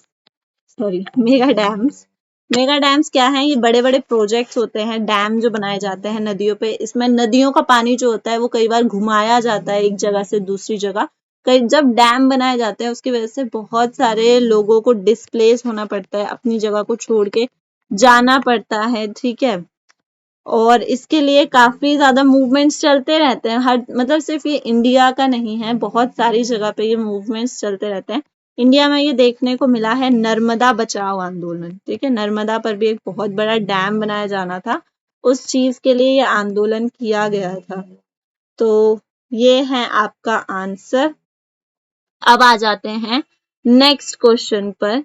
sorry mega dams. Mega dams क्या है, ये बड़े बड़े प्रोजेक्ट्स होते हैं, डैम जो बनाए जाते हैं नदियों पे। इसमें नदियों का पानी जो होता है वो कई बार घुमाया जाता है एक जगह से दूसरी जगह। कई जब डैम बनाए जाते हैं उसकी वजह से बहुत सारे लोगों को डिस्प्लेस होना पड़ता है, अपनी जगह को छोड़ के जाना पड़ता है, ठीक है। और इसके लिए काफी ज्यादा मूवमेंट्स चलते रहते हैं, हर मतलब सिर्फ ये इंडिया का नहीं है, बहुत सारी जगह पे ये मूवमेंट्स चलते रहते हैं। इंडिया में ये देखने को मिला है नर्मदा बचाओ आंदोलन, ठीक है, नर्मदा पर भी एक बहुत बड़ा डैम बनाया जाना था, उस चीज के लिए ये आंदोलन किया गया था। तो ये है आपका आंसर। अब आ जाते हैं नेक्स्ट क्वेश्चन पर।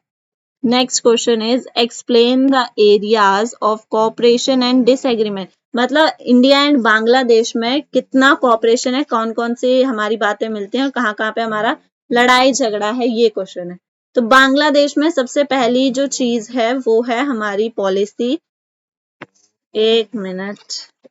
Next question is explain the areas of cooperation and disagreement, मतलब इंडिया एंड बांग्लादेश में कितना कोऑपरेशन है, कौन कौन सी हमारी बातें मिलती हैं और कहाँ कहाँ पे हमारा लड़ाई झगड़ा है, ये क्वेश्चन है। तो बांग्लादेश में सबसे पहली जो चीज है वो है हमारी पॉलिसी, एक मिनट,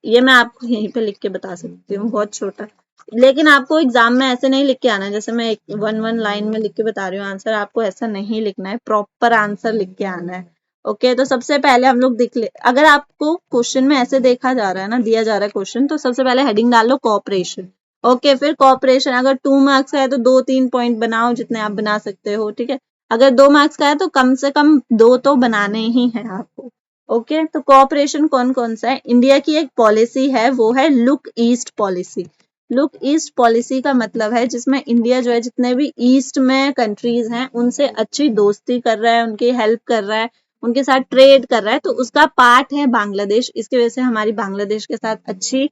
ये मैं आपको यहीं पे लिख के बता सकती हूँ, बहुत छोटा, लेकिन आपको एग्जाम में ऐसे नहीं लिख के आना है, जैसे मैं एक वन वन लाइन में लिख के बता रही हूँ आंसर, आपको ऐसा नहीं लिखना है, प्रॉपर आंसर लिख के आना है। ओके, तो सबसे पहले हम लोग देख ले, अगर आपको क्वेश्चन में ऐसे देखा जा रहा है ना, दिया जा रहा है क्वेश्चन, तो सबसे पहले हेडिंग डाल लो कॉपरेशन। ओके, फिर कॉपरेशन अगर 2 मार्क्स का है तो 2-3 पॉइंट बनाओ जितने आप बना सकते हो, ठीक है। अगर 2 मार्क्स का है तो कम से कम 2 तो बनाने ही है आपको। ओके, तो कोऑपरेशन कौन कौन सा है, इंडिया की एक पॉलिसी है वो है look east policy. Look east policy का मतलब है जिसमें इंडिया जो है जितने भी ईस्ट में कंट्रीज हैं उनसे अच्छी दोस्ती कर रहा है, उनकी हेल्प कर रहा है, उनके साथ ट्रेड कर रहा है, तो उसका पार्ट है बांग्लादेश। इसकी वजह से हमारी बांग्लादेश के साथ अच्छी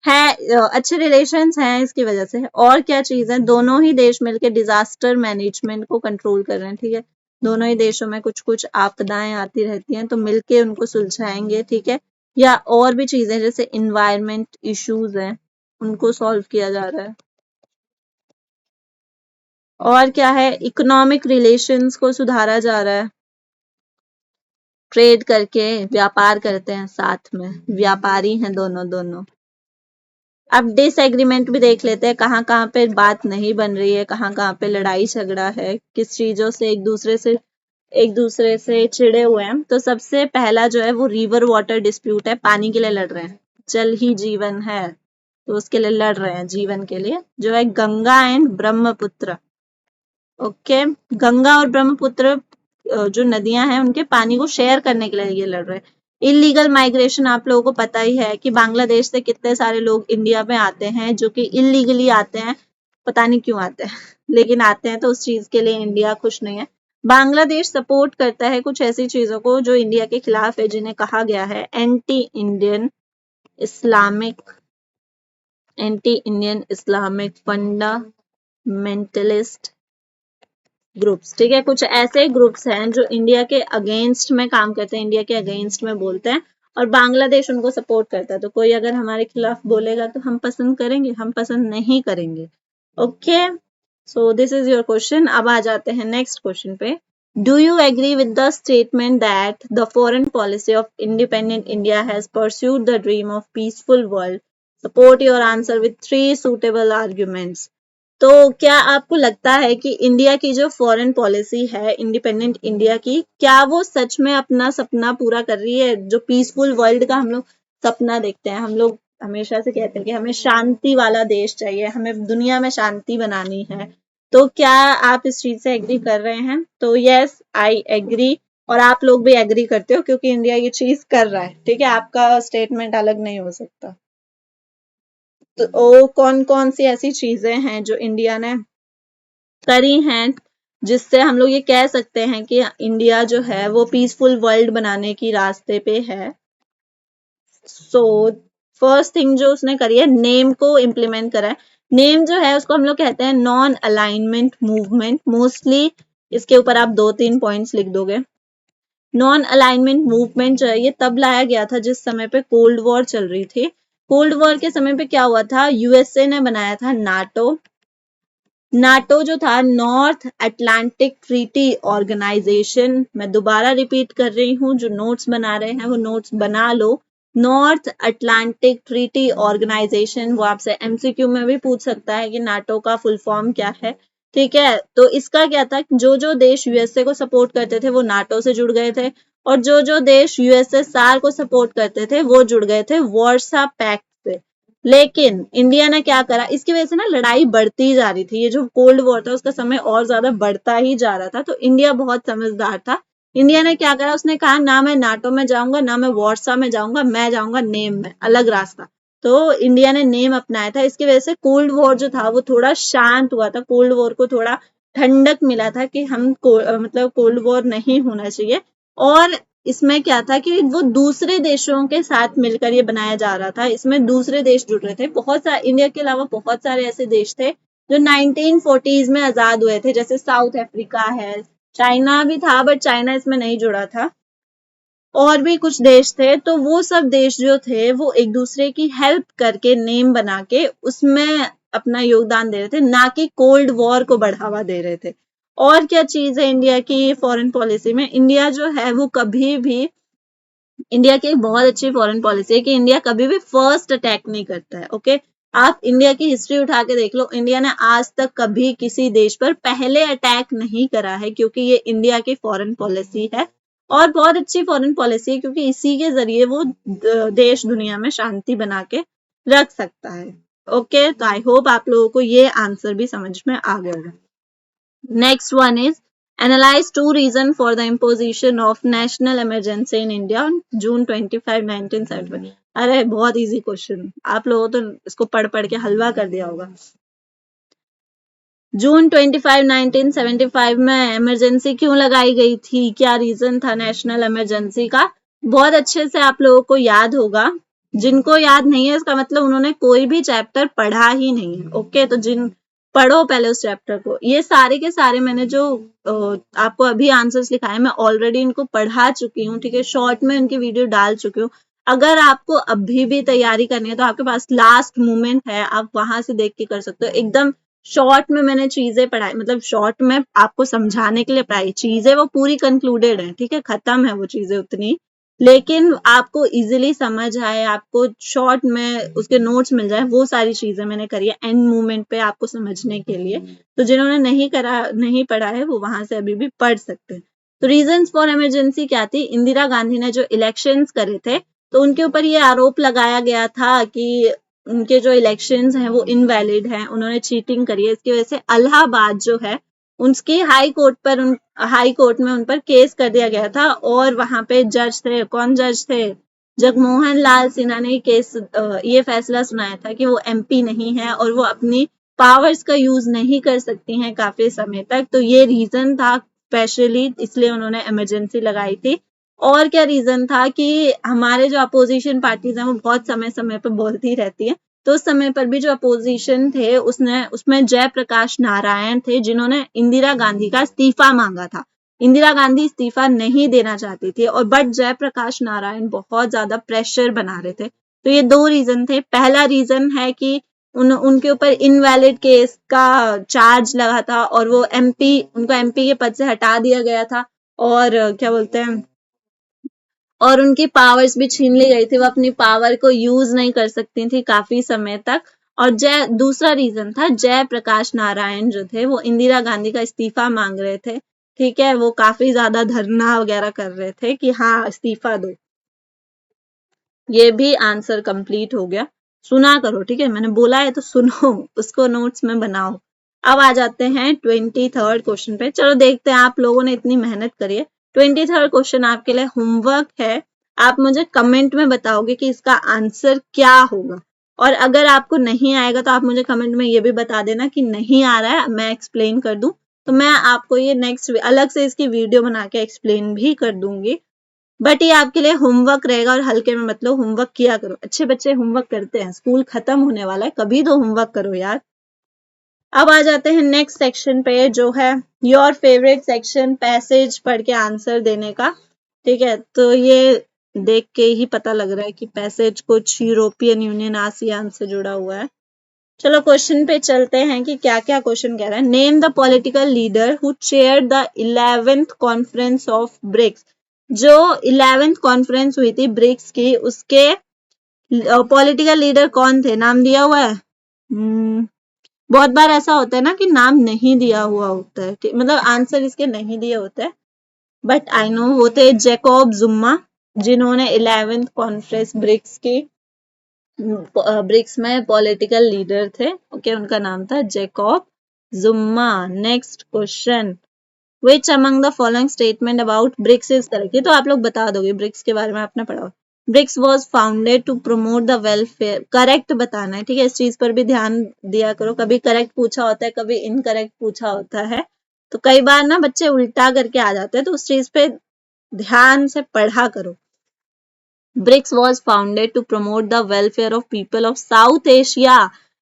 है, अच्छे रिलेशंस हैं इसकी वजह से। और क्या चीज है, दोनों ही देश मिलकर डिजास्टर मैनेजमेंट को कंट्रोल कर रहे हैं, ठीक है। दोनों ही देशों में कुछ कुछ आपदाएं आती रहती हैं तो मिलके उनको सुलझाएंगे, ठीक है। या और भी चीजें जैसे इन्वायरमेंट इश्यूज हैं उनको सॉल्व किया जा रहा है। और क्या है, इकोनॉमिक रिलेशंस को सुधारा जा रहा है, ट्रेड करके व्यापार करते हैं साथ में, व्यापारी हैं दोनों दोनों। अब डिसएग्रीमेंट भी देख लेते हैं, कहाँ कहाँ पे बात नहीं बन रही है, कहाँ कहाँ पे लड़ाई झगड़ा है, किस चीजों से एक दूसरे से चिड़े हुए हैं। तो सबसे पहला जो है वो रिवर वाटर डिस्प्यूट है, पानी के लिए लड़ रहे हैं, जल ही जीवन है तो उसके लिए लड़ रहे हैं, जीवन के लिए, जो है गंगा एंड ब्रह्मपुत्र। ओके, गंगा और ब्रह्मपुत्र जो नदियां हैं उनके पानी को शेयर करने के लिए ये लड़ रहे हैं। इलीगल माइग्रेशन, आप लोगों को पता ही है कि बांग्लादेश से कितने सारे लोग इंडिया में आते हैं जो कि इलीगली आते हैं, पता नहीं क्यों आते हैं लेकिन आते हैं, तो उस चीज के लिए इंडिया खुश नहीं है। बांग्लादेश सपोर्ट करता है कुछ ऐसी चीजों को जो इंडिया के खिलाफ है, जिन्हें कहा गया है Islamic anti Indian Islamic fundamentalist groups, ठीक है। कुछ ऐसे ग्रुप्स हैं जो इंडिया के अगेंस्ट में काम करते हैं, इंडिया के अगेंस्ट में बोलते हैं, और बांग्लादेश उनको सपोर्ट करता है। तो कोई अगर हमारे खिलाफ बोलेगा तो हम पसंद करेंगे, हम पसंद नहीं करेंगे। Okay, so this is your question. अब आ जाते हैं नेक्स्ट क्वेश्चन पे। Do you agree with the statement that the foreign policy of independent India has pursued the dream of peaceful world? Support your answer with 3 suitable arguments। तो क्या आपको लगता है कि इंडिया की जो फॉरेन पॉलिसी है इंडिपेंडेंट इंडिया की, क्या वो सच में अपना सपना पूरा कर रही है, जो पीसफुल वर्ल्ड का हम लोग सपना देखते हैं, हम लोग हमेशा से कहते हैं कि हमें शांति वाला देश चाहिए, हमें दुनिया में शांति बनानी है। तो क्या आप इस चीज से एग्री कर रहे हैं? तो यस, आई एग्री। और आप लोग भी एग्री करते हो क्योंकि इंडिया ये चीज कर रहा है, ठीक है, आपका स्टेटमेंट अलग नहीं हो सकता। तो कौन कौन सी ऐसी चीजें हैं जो इंडिया ने करी हैं जिससे हम लोग ये कह सकते हैं कि इंडिया जो है वो पीसफुल वर्ल्ड बनाने की रास्ते पे है? सो फर्स्ट थिंग जो उसने करी है, नेम को इम्प्लीमेंट करा है। नेम जो है उसको हम लोग कहते हैं नॉन अलाइनमेंट मूवमेंट। मोस्टली इसके ऊपर आप 2-3 पॉइंट्स लिख दोगे। नॉन अलाइनमेंट मूवमेंट जो है ये तब लाया गया था जिस समय पे कोल्ड वॉर चल रही थी। कोल्ड वॉर के समय पे क्या हुआ था, यूएसए ने बनाया था नाटो। नाटो जो था नॉर्थ अटलांटिक ट्रीटी ऑर्गेनाइजेशन। मैं दोबारा रिपीट कर रही हूँ, जो नोट्स बना रहे हैं वो नोट्स बना लो। नॉर्थ अटलांटिक ट्रीटी ऑर्गेनाइजेशन, वो आपसे एमसीक्यू में भी पूछ सकता है कि नाटो का फुल फॉर्म क्या है, ठीक है। तो इसका क्या था, जो जो देश यूएसए को सपोर्ट करते थे वो नाटो से जुड़ गए थे, और जो जो देश यूएसएसआर को सपोर्ट करते थे वो जुड़ गए थे वार्सा पैक्ट से। लेकिन इंडिया ने क्या करा, इसकी वजह से ना लड़ाई बढ़ती जा रही थी। ये जो कोल्ड वॉर था उसका समय और ज्यादा बढ़ता ही जा रहा था। तो इंडिया बहुत समझदार था। इंडिया ने क्या करा, उसने कहा ना मैं नाटो में जाऊंगा ना मैं वार्सा में जाऊंगा, मैं जाऊंगा नेम में, अलग रास्ता। तो इंडिया ने नेम अपनाया था। इसकी वजह से कोल्ड वॉर जो था वो थोड़ा शांत हुआ था। कोल्ड वॉर को थोड़ा ठंडक मिला था कि मतलब कोल्ड वॉर नहीं होना चाहिए। और इसमें क्या था कि वो दूसरे देशों के साथ मिलकर ये बनाया जा रहा था। इसमें दूसरे देश जुड़ रहे थे, बहुत सारे, इंडिया के अलावा बहुत सारे ऐसे देश थे जो 1940s में आजाद हुए थे, जैसे साउथ अफ्रीका है, चाइना भी था बट चाइना इसमें नहीं जुड़ा था, और भी कुछ देश थे। तो वो सब देश जो थे वो एक दूसरे की हेल्प करके नेम बना के उसमें अपना योगदान दे रहे थे, ना कि कोल्ड वॉर को बढ़ावा दे रहे थे। और क्या चीज है इंडिया की फॉरेन पॉलिसी में, इंडिया जो है वो कभी भी, इंडिया की एक बहुत अच्छी फॉरेन पॉलिसी है कि इंडिया कभी भी फर्स्ट अटैक नहीं करता है। ओके, आप इंडिया की हिस्ट्री उठा के देख लो, इंडिया ने आज तक कभी किसी देश पर पहले अटैक नहीं करा है, क्योंकि ये इंडिया की फॉरेन पॉलिसी है। और बहुत अच्छी फॉरेन पॉलिसी है क्योंकि इसी के जरिए वो देश दुनिया में शांति बना के रख सकता है। ओके, तो आई होप आप लोगों को ये आंसर भी समझ में आ गया होगा। Next one is analyze two reasons for the imposition of national emergency in India on June 25, 1975। अरे बहुत इजी क्वेश्चन, आप लोगों तो इसको पढ़ पढ़ के हलवा कर दिया होगा। जून 25, 1975 में इमरजेंसी क्यों लगाई गई थी, क्या रीजन था नेशनल इमरजेंसी का? बहुत अच्छे से आप लोगों को याद होगा। जिनको याद नहीं है इसका मतलब उन्होंने कोई भी चैप्टर पढ़ा ही नहीं है। ओके, तो जिन पढ़ो पहले उस चैप्टर को। ये सारे के सारे मैंने जो आपको अभी आंसर्स लिखाए मैं ऑलरेडी इनको पढ़ा चुकी हूँ, ठीक है, शॉर्ट में उनकी वीडियो डाल चुकी हूँ। अगर आपको अभी भी तैयारी करनी है तो आपके पास लास्ट मोमेंट है, आप वहां से देख के कर सकते हो। एकदम शॉर्ट में मैंने चीजें पढ़ाई, मतलब शॉर्ट में आपको समझाने के लिए पढ़ाई, चीजें वो पूरी कंक्लूडेड है, ठीक है, खत्म है वो चीजें उतनी, लेकिन आपको इजीली समझ आए, आपको शॉर्ट में उसके नोट्स मिल जाए, वो सारी चीजें मैंने करी है एंड मोमेंट पे आपको समझने के लिए। तो जिन्होंने नहीं पढ़ा है वो वहां से अभी भी पढ़ सकते हैं। तो रीजंस फॉर इमरजेंसी क्या थी, इंदिरा गांधी ने जो इलेक्शंस करे थे तो उनके ऊपर ये आरोप लगाया गया था कि उनके जो इलेक्शंस हैं वो इनवैलिड हैं, उन्होंने चीटिंग करी है। इसकी वजह से इलाहाबाद जो है उसकी हाई कोर्ट में उन पर केस कर दिया गया था, और वहां पे जज थे, कौन जज थे, जगमोहन लाल सिन्हा ने ये फैसला सुनाया था कि वो एमपी नहीं है और वो अपनी पावर्स का यूज नहीं कर सकती हैं काफी समय तक। तो ये रीजन था स्पेशली, इसलिए उन्होंने इमरजेंसी लगाई थी। और क्या रीजन था कि हमारे जो अपोजिशन पार्टीज हैं वो बहुत समय समय पर बोलती रहती है, तो उस समय पर भी जो अपोजिशन थे उसमें जयप्रकाश नारायण थे जिन्होंने इंदिरा गांधी का इस्तीफा मांगा था। इंदिरा गांधी इस्तीफा नहीं देना चाहती थी, और बट जयप्रकाश नारायण बहुत ज्यादा प्रेशर बना रहे थे। तो ये दो रीजन थे। पहला रीजन है कि उनके ऊपर इनवैलिड केस का चार्ज लगा था और वो उनको एमपी के पद से हटा दिया गया था, और क्या बोलते हैं, और उनकी पावर्स भी छीन ली गई थी, वो अपनी पावर को यूज नहीं कर सकती थी काफी समय तक। और दूसरा रीजन था, जयप्रकाश नारायण जो थे वो इंदिरा गांधी का इस्तीफा मांग रहे थे, ठीक है, वो काफी ज्यादा धरना वगैरह कर रहे थे कि हाँ इस्तीफा दो। ये भी आंसर कंप्लीट हो गया। सुना करो, ठीक है, मैंने बोला है तो सुनो, उसको नोट्स में बनाओ। अब आ जाते हैं 23rd क्वेश्चन पे। चलो देखते हैं, आप लोगों ने इतनी मेहनत करी है। 23rd क्वेश्चन आपके लिए होमवर्क है। आप मुझे कमेंट में बताओगे कि इसका आंसर क्या होगा, और अगर आपको नहीं आएगा तो आप मुझे कमेंट में ये भी बता देना कि नहीं आ रहा है, मैं एक्सप्लेन कर दूं, तो मैं आपको ये नेक्स्ट अलग से इसकी वीडियो बना के एक्सप्लेन भी कर दूंगी। बट ये आपके लिए होमवर्क रहेगा, और हल्के में मतलब होमवर्क किया करो। अच्छे बच्चे होमवर्क करते हैं, स्कूल खत्म होने वाला है, कभी तो होमवर्क करो यार। अब आ जाते हैं नेक्स्ट सेक्शन पे, जो है योर फेवरेट सेक्शन, पैसेज पढ़ के आंसर देने का। ठीक है, तो ये देख के ही पता लग रहा है कि पैसेज कुछ यूरोपियन यूनियन आसियान से जुड़ा हुआ है। चलो क्वेश्चन पे चलते हैं कि क्या क्या क्वेश्चन कह रहा है। Name the political leader who chair the 11th conference of BRICS. जो 11th कॉन्फ्रेंस हुई थी ब्रिक्स की, उसके पॉलिटिकल लीडर कौन थे, नाम दिया हुआ है? बहुत बार ऐसा होता है ना कि नाम नहीं दिया हुआ होता है, मतलब आंसर इसके नहीं दिए होते हैं, बट आई नो वो थे जैकब जुम्मा, जिन्होंने 11th कॉन्फ्रेंस ब्रिक्स की, ब्रिक्स में पॉलिटिकल लीडर थे। ओके, उनका नाम था Jacob Zuma. Next question, which among the following statement about BRICS is correct. ये तो आप लोग बता दोगे, ब्रिक्स के बारे में आपने पढ़ा। BRICS was founded to promote the welfare, correct बताना है, ठीक है, इस चीज पर भी ध्यान दिया करो। कभी करेक्ट पूछा होता है, कभी इनकरेक्ट पूछा होता है, तो कई बार ना बच्चे उल्टा करके आ जाते हैं, तो उस चीज पे ध्यान से पढ़ा करो। BRICS was founded to promote the welfare of people of South Asia.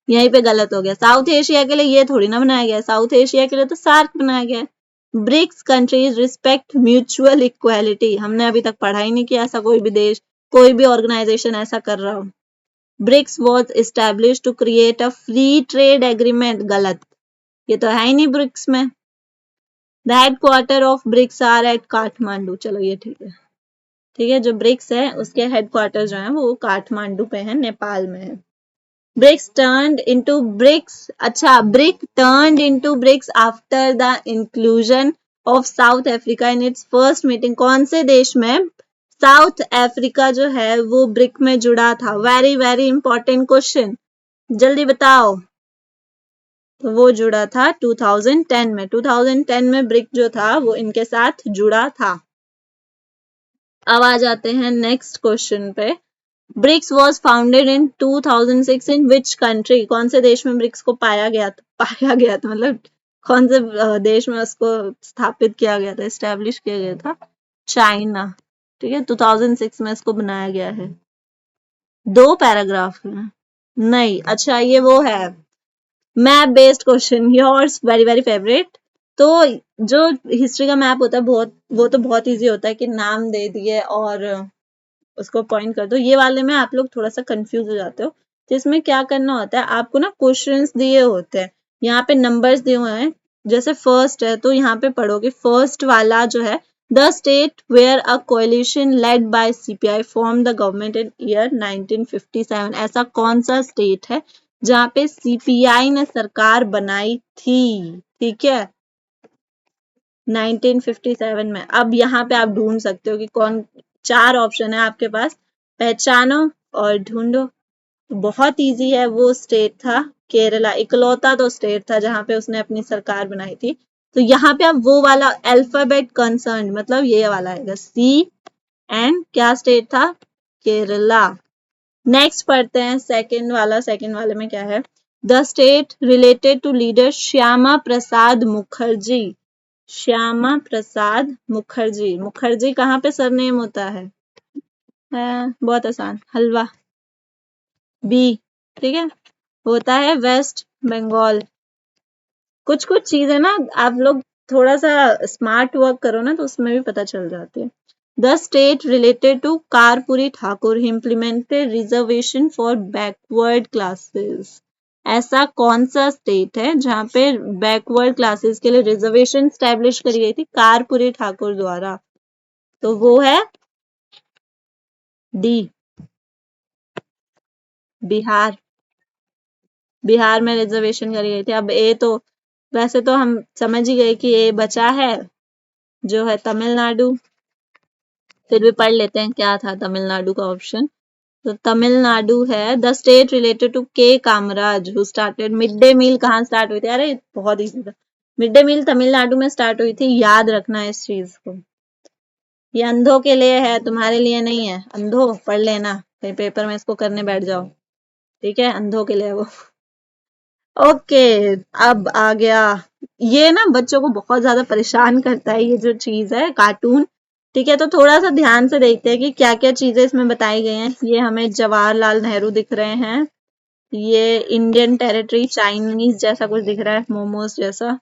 यहीं पे गलत हो गया, साउथ एशिया के लिए ये थोड़ी ना बनाया गया, साउथ एशिया के लिए तो सार्क बनाया गया। BRICS countries respect mutual equality, हमने अभी तक पढ़ा ही नहीं किया ऐसा कोई भी देश, कोई भी ऑर्गेनाइजेशन ऐसा कर रहा हो। BRICS was establish to create a free trade agreement, गलत, ये तो है ही नहीं ब्रिक्स में। The headquarter of BRICS are at Kathmandu, चलो ये ठीक है, ठीक है, जो ब्रिक्स है उसके हेडक्वार्टर जो है वो काठमांडू पे है, नेपाल में है। ब्रिक्स टर्न्ड इनटू ब्रिक्स, अच्छा, BRIC turned into BRICS after the inclusion of South Africa in its first meeting. कौन से देश में साउथ अफ्रीका जो है वो ब्रिक में जुड़ा था? वेरी वेरी इंपॉर्टेंट क्वेश्चन, जल्दी बताओ। तो वो जुड़ा था 2010 में, 2010 में ब्रिक जो था वो इनके साथ जुड़ा था। अब आ जाते हैं नेक्स्ट क्वेश्चन पे। BRICS was founded in 2006 in which country, कौन से देश में ब्रिक्स को पाया गया था, मतलब कौन से देश में उसको स्थापित किया गया था, एस्टेब्लिश किया गया था? चाइना, ठीक है, 2006 में इसको बनाया गया है। 2 पैराग्राफ में नहीं, अच्छा ये वो है map based question, yours very very favourite. तो जो हिस्ट्री का मैप होता है बहुत, वो तो बहुत इजी होता है कि नाम दे दिए और उसको पॉइंट कर दो। ये वाले में आप लोग थोड़ा सा कंफ्यूज हो जाते हो, तो इसमें क्या करना होता है, आपको ना क्वेश्चंस दिए होते हैं, यहाँ पे नंबर्स दिए हुए हैं, जैसे फर्स्ट है तो यहाँ पे पढ़ोगे, फर्स्ट वाला जो है, the state where a coalition led by CPI form the government in year 1957। ऐसा कौन सा स्टेट है जहाँ पे सीपीआई ने सरकार बनाई थी? ठीक है, 1957 में। अब यहाँ पे आप ढूंढ सकते हो कि कौन, 4 ऑप्शन है आपके पास, पहचानो और ढूंढो। बहुत इजी है, वो स्टेट था केरला, इकलौता तो स्टेट था जहां पे उसने अपनी सरकार बनाई थी। तो यहाँ पे अब वो वाला अल्फाबेट कंसर्न, मतलब ये वाला आएगा सी एंड, क्या स्टेट था? केरला। नेक्स्ट पढ़ते हैं सेकंड वाला, सेकंड वाले में क्या है? The state related to leader Shyama Prasad Mukherjee. Shyama Prasad Mukherjee, Mukherjee कहाँ पे सरनेम होता है? बहुत आसान, हलवा, बी, ठीक है, होता है वेस्ट बंगाल। कुछ कुछ चीजें ना आप लोग थोड़ा सा स्मार्ट वर्क करो ना, तो उसमें भी पता चल जाती है। The state related to Karpoori Thakur implemented reservation for backward classes. ऐसा कौन सा स्टेट है जहाँ पे बैकवर्ड क्लासेस के लिए रिजर्वेशन स्टैब्लिश करी गई थी कारपुरी ठाकुर द्वारा? तो वो है डी, बिहार। बिहार में रिजर्वेशन करी गई थी। अब ए तो वैसे तो हम समझ ही गए कि ए बचा है, जो है तमिलनाडु। फिर भी पढ़ लेते हैं क्या था तमिलनाडु का ऑप्शन। तो तमिलनाडु है। The state related to K Kamaraj who started mid day meal कहाँ स्टार्ट हुई थी? अरे बहुत इजी था। मिड डे मील तमिलनाडु में स्टार्ट हुई थी, याद रखना इस चीज को। ये अंधों के लिए है, तुम्हारे लिए नहीं है। अंधों पढ़ लेना, कहीं पेपर में इसको करने बैठ जाओ। ठीक है, अंधों के लिए है वो। ओके, अब आ गया। ये ना बच्चों को बहुत ज्यादा परेशान करता है ये जो चीज है कार्टून। ठीक है, तो थोड़ा सा ध्यान से देखते हैं कि क्या क्या चीजें इसमें बताई गई हैं। ये हमें जवाहरलाल नेहरू दिख रहे हैं। ये इंडियन टेरिटरी चाइनीज जैसा कुछ दिख रहा है, मोमोज जैसा।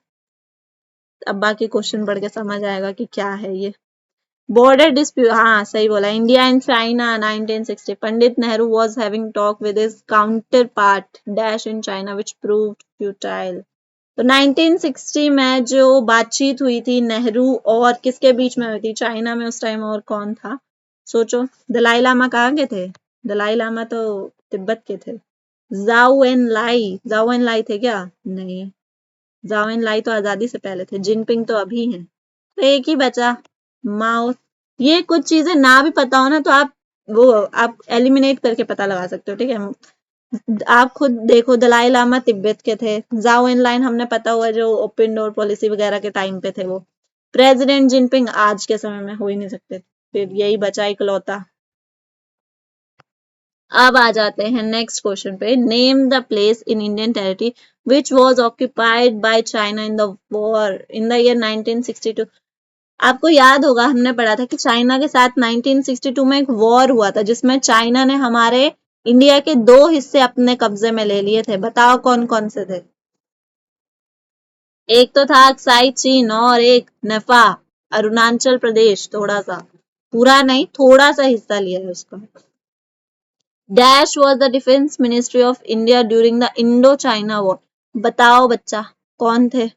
अब बाकी क्वेश्चन पढ़ के समझ आएगा कि क्या है ये। बॉर्डर डिस्प्यूट, हाँ सही बोला। India and China 1960, Pandit Nehru was having talk with his counter part dash in China which proved futile. तो 1960 में जो बातचीत हुई थी नेहरू और किसके बीच में हुई थी चाइना में उस टाइम, और कौन था सोचो। दलाई लामा कहाँ के थे? दलाई लामा तो तिब्बत के थे। जाओ एन लाई, जाओ एन लाई थे क्या? नहीं, जाओ एन लाई तो आजादी से पहले थे। जिनपिंग तो अभी हैं। तो एक ही बचा, माओ। ये कुछ चीजें ना भी पता हो ना तो आप एलिमिनेट करके पता लगा सकते हो। ठीक है, आप खुद देखो, दलाई लामा तिब्बत के थे। जाओ इन लाइन हमने पता हुआ जो ओपन डोर पॉलिसी वगैरह के टाइम पे थे वो। प्रेसिडेंट जिनपिंग आज के समय में हो ही नहीं सकते। फिर यही बचा इकलौता। अब आ जाते हैं नेक्स्ट क्वेश्चन पे। Name the place in Indian territory which was occupied by China in the war in the year 1962। आपको याद होगा हमने पढ़ा था कि चाइना के साथ 1962 में एक वॉर हुआ था जिसमें चाइना ने हमारे इंडिया के 2 हिस्से अपने कब्जे में ले लिए थे। बताओ कौन कौन से थे? एक तो था अक्साई चीन और एक नेफा, अरुणाचल प्रदेश। थोड़ा सा, पूरा नहीं, थोड़ा सा हिस्सा लिया है उसका। Dash was the defence ministry of India during the Indo China war. बताओ बच्चा, कौन थे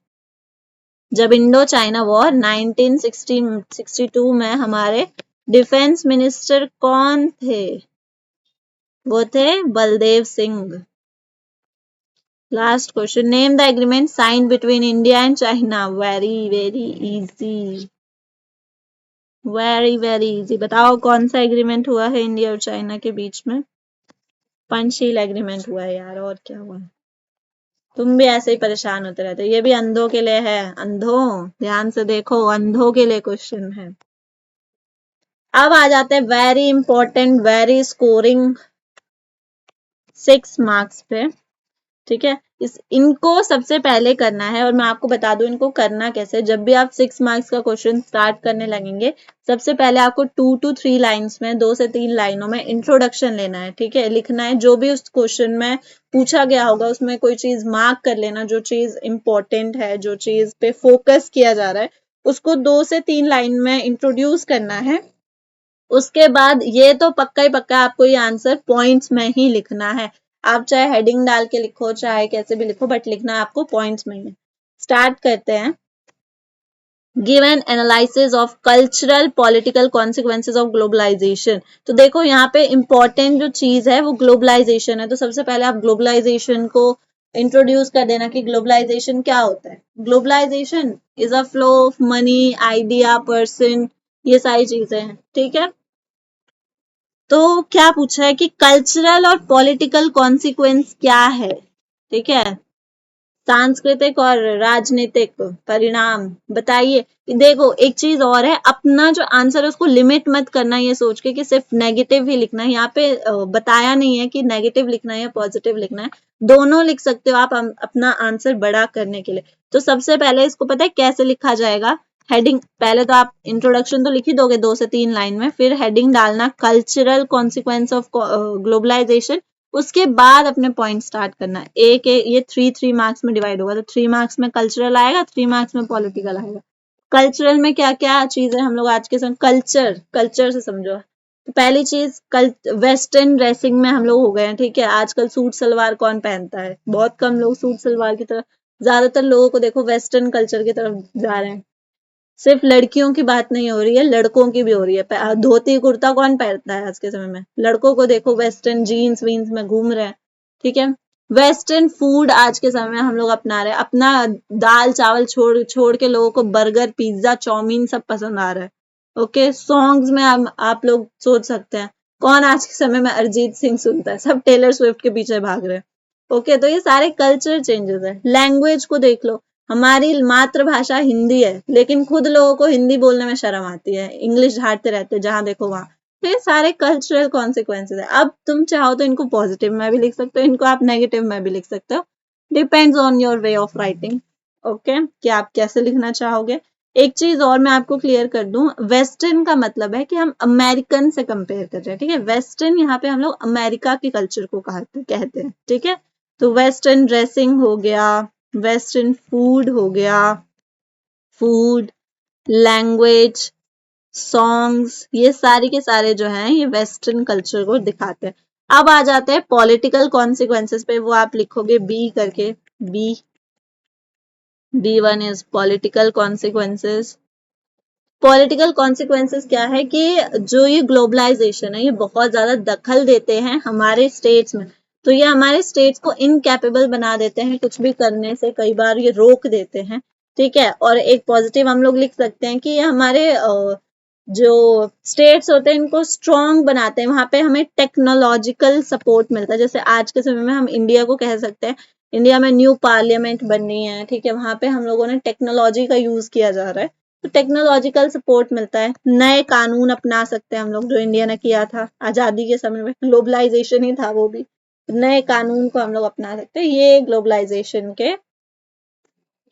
जब इंडो चाइना वॉर 1962 में? हमारे डिफेंस मिनिस्टर कौन थे? वो थे Baldev Singh. Last question, name the agreement sign between India and China. Very very easy, very very easy. बताओ कौन सा एग्रीमेंट हुआ है इंडिया और चाइना के बीच में? पंचशील एग्रीमेंट हुआ है यार, और क्या हुआ है? तुम भी ऐसे ही परेशान होते रहते हो। ये भी अंधों के लिए है। अंधों ध्यान से देखो, अंधों के लिए क्वेश्चन है। अब आ जाते हैं very important, very scoring 6 marks पे। ठीक है, इनको सबसे पहले करना है, और मैं आपको बता दूं इनको करना कैसे। जब भी आप 6 मार्क्स का क्वेश्चन स्टार्ट करने लगेंगे, सबसे पहले आपको 2 to 3 लाइन्स में, 2 से 3 लाइनों में इंट्रोडक्शन लेना है। ठीक है, लिखना है जो भी उस क्वेश्चन में पूछा गया होगा उसमें कोई चीज मार्क कर लेना, जो चीज इंपॉर्टेंट है, जो चीज पे फोकस किया जा रहा है, उसको 2 से 3 लाइन में इंट्रोड्यूस करना है। उसके बाद ये तो पक्का ही पक्का आपको ये आंसर पॉइंट्स में ही लिखना है। आप चाहे हेडिंग डाल के लिखो, चाहे कैसे भी लिखो, बट लिखना आपको पॉइंट्स में ही। स्टार्ट करते हैं। Give an analysis of cultural political consequences of globalization. तो देखो यहाँ पे इंपॉर्टेंट जो चीज है वो ग्लोबलाइजेशन है। तो सबसे पहले आप ग्लोबलाइजेशन को इंट्रोड्यूस कर देना कि ग्लोबलाइजेशन क्या होता है। Globalization is a flow of money, idea, person, ये सारी चीजें हैं। ठीक है, तो क्या पूछा है कि कल्चरल और पॉलिटिकल कॉन्सिक्वेंस क्या है। ठीक है, सांस्कृतिक और राजनीतिक परिणाम बताइए। देखो एक चीज और है, अपना जो आंसर है उसको लिमिट मत करना ये सोच के कि सिर्फ नेगेटिव ही लिखना है। यहाँ पे बताया नहीं है कि नेगेटिव लिखना है या पॉजिटिव लिखना है, दोनों लिख सकते हो आप अपना आंसर बड़ा करने के लिए। तो सबसे पहले इसको पता है कैसे लिखा जाएगा। हेडिंग, पहले तो आप इंट्रोडक्शन तो लिख ही दोगे 2 से 3 लाइन में, फिर हेडिंग डालना कल्चरल कॉन्सिक्वेंस ऑफ ग्लोबलाइजेशन। उसके बाद अपने पॉइंट स्टार्ट करना है। एक ये 3 मार्क्स में डिवाइड होगा, तो 3 मार्क्स में कल्चरल आएगा, 3 मार्क्स में पॉलिटिकल आएगा। कल्चरल में क्या क्या चीजें हम लोग आज के समय कल्चर, कल्चर से समझो। तो पहली चीज वेस्टर्न ड्रेसिंग में हम लोग हो गए हैं। ठीक है, आजकल सूट सलवार कौन पहनता है? बहुत कम लोग सूट सलवार की तरफ, ज्यादातर लोगों को देखो वेस्टर्न कल्चर की तरफ जा रहे हैं। सिर्फ लड़कियों की बात नहीं हो रही है, लड़कों की भी हो रही है। धोती कुर्ता कौन पहनता है आज के समय में? लड़कों को देखो वेस्टर्न जीन्स वीन्स में घूम रहे हैं। ठीक है, वेस्टर्न फूड आज के समय में हम लोग अपना रहे हैं। अपना दाल चावल छोड़ छोड़ के लोगों को बर्गर, पिज्जा, चाउमीन सब पसंद आ रहा है। ओके, सॉन्ग्स में आप लोग सोच सकते हैं कौन आज के समय में अरिजीत सिंह सुनता है, सब टेलर स्विफ्ट के पीछे भाग रहे हैं। ओके, तो ये सारे कल्चर चेंजेस है। लैंग्वेज को देख लो, हमारी मातृभाषा हिंदी है लेकिन खुद लोगों को हिंदी बोलने में शर्म आती है, इंग्लिश झाड़ते रहते हैं जहां देखो वहां। तो ये सारे कल्चरल कॉन्सिक्वेंसेज है। अब तुम चाहो तो इनको पॉजिटिव में भी लिख सकते हो, इनको आप नेगेटिव में भी लिख सकते हो, depends on your way of writing. Okay, कि आप कैसे लिखना चाहोगे। एक चीज और मैं आपको क्लियर कर दूं, वेस्टर्न का मतलब है कि हम अमेरिकन से कंपेयर कर रहे हैं, ठीक है। वेस्टर्न यहाँ पे हम लोग अमेरिका के कल्चर को कहते हैं, ठीक है। तो वेस्टर्न ड्रेसिंग हो गया, वेस्टर्न फूड हो गया, फूड, लैंग्वेज, सॉन्ग्स, ये सारे के सारे जो हैं ये वेस्टर्न कल्चर को दिखाते हैं। अब आ जाते हैं पॉलिटिकल कॉन्सिक्वेंसेस पे, वो आप लिखोगे बी करके, B, B1 is political consequences. Political consequences क्या है कि जो ये ग्लोबलाइजेशन है ये बहुत ज्यादा दखल देते हैं हमारे स्टेट्स में, तो ये हमारे स्टेट्स को इनकैपेबल बना देते हैं कुछ भी करने से, कई बार ये रोक देते हैं, ठीक है। और एक पॉजिटिव हम लोग लिख सकते हैं कि ये हमारे जो स्टेट्स होते हैं इनको स्ट्रॉन्ग बनाते हैं, वहां पे हमें टेक्नोलॉजिकल सपोर्ट मिलता है। जैसे आज के समय में हम इंडिया को कह सकते हैं, इंडिया में न्यू पार्लियामेंट बननी है, ठीक है, वहां पे हम लोगों ने टेक्नोलॉजी का यूज किया जा रहा है, तो टेक्नोलॉजिकल सपोर्ट मिलता है। नए कानून अपना सकते हैं हम लोग, जो इंडिया ने किया था आजादी के समय में, ग्लोबलाइजेशन ही था वो भी, नए कानून को हम लोग अपना सकते हैं, ये ग्लोबलाइजेशन के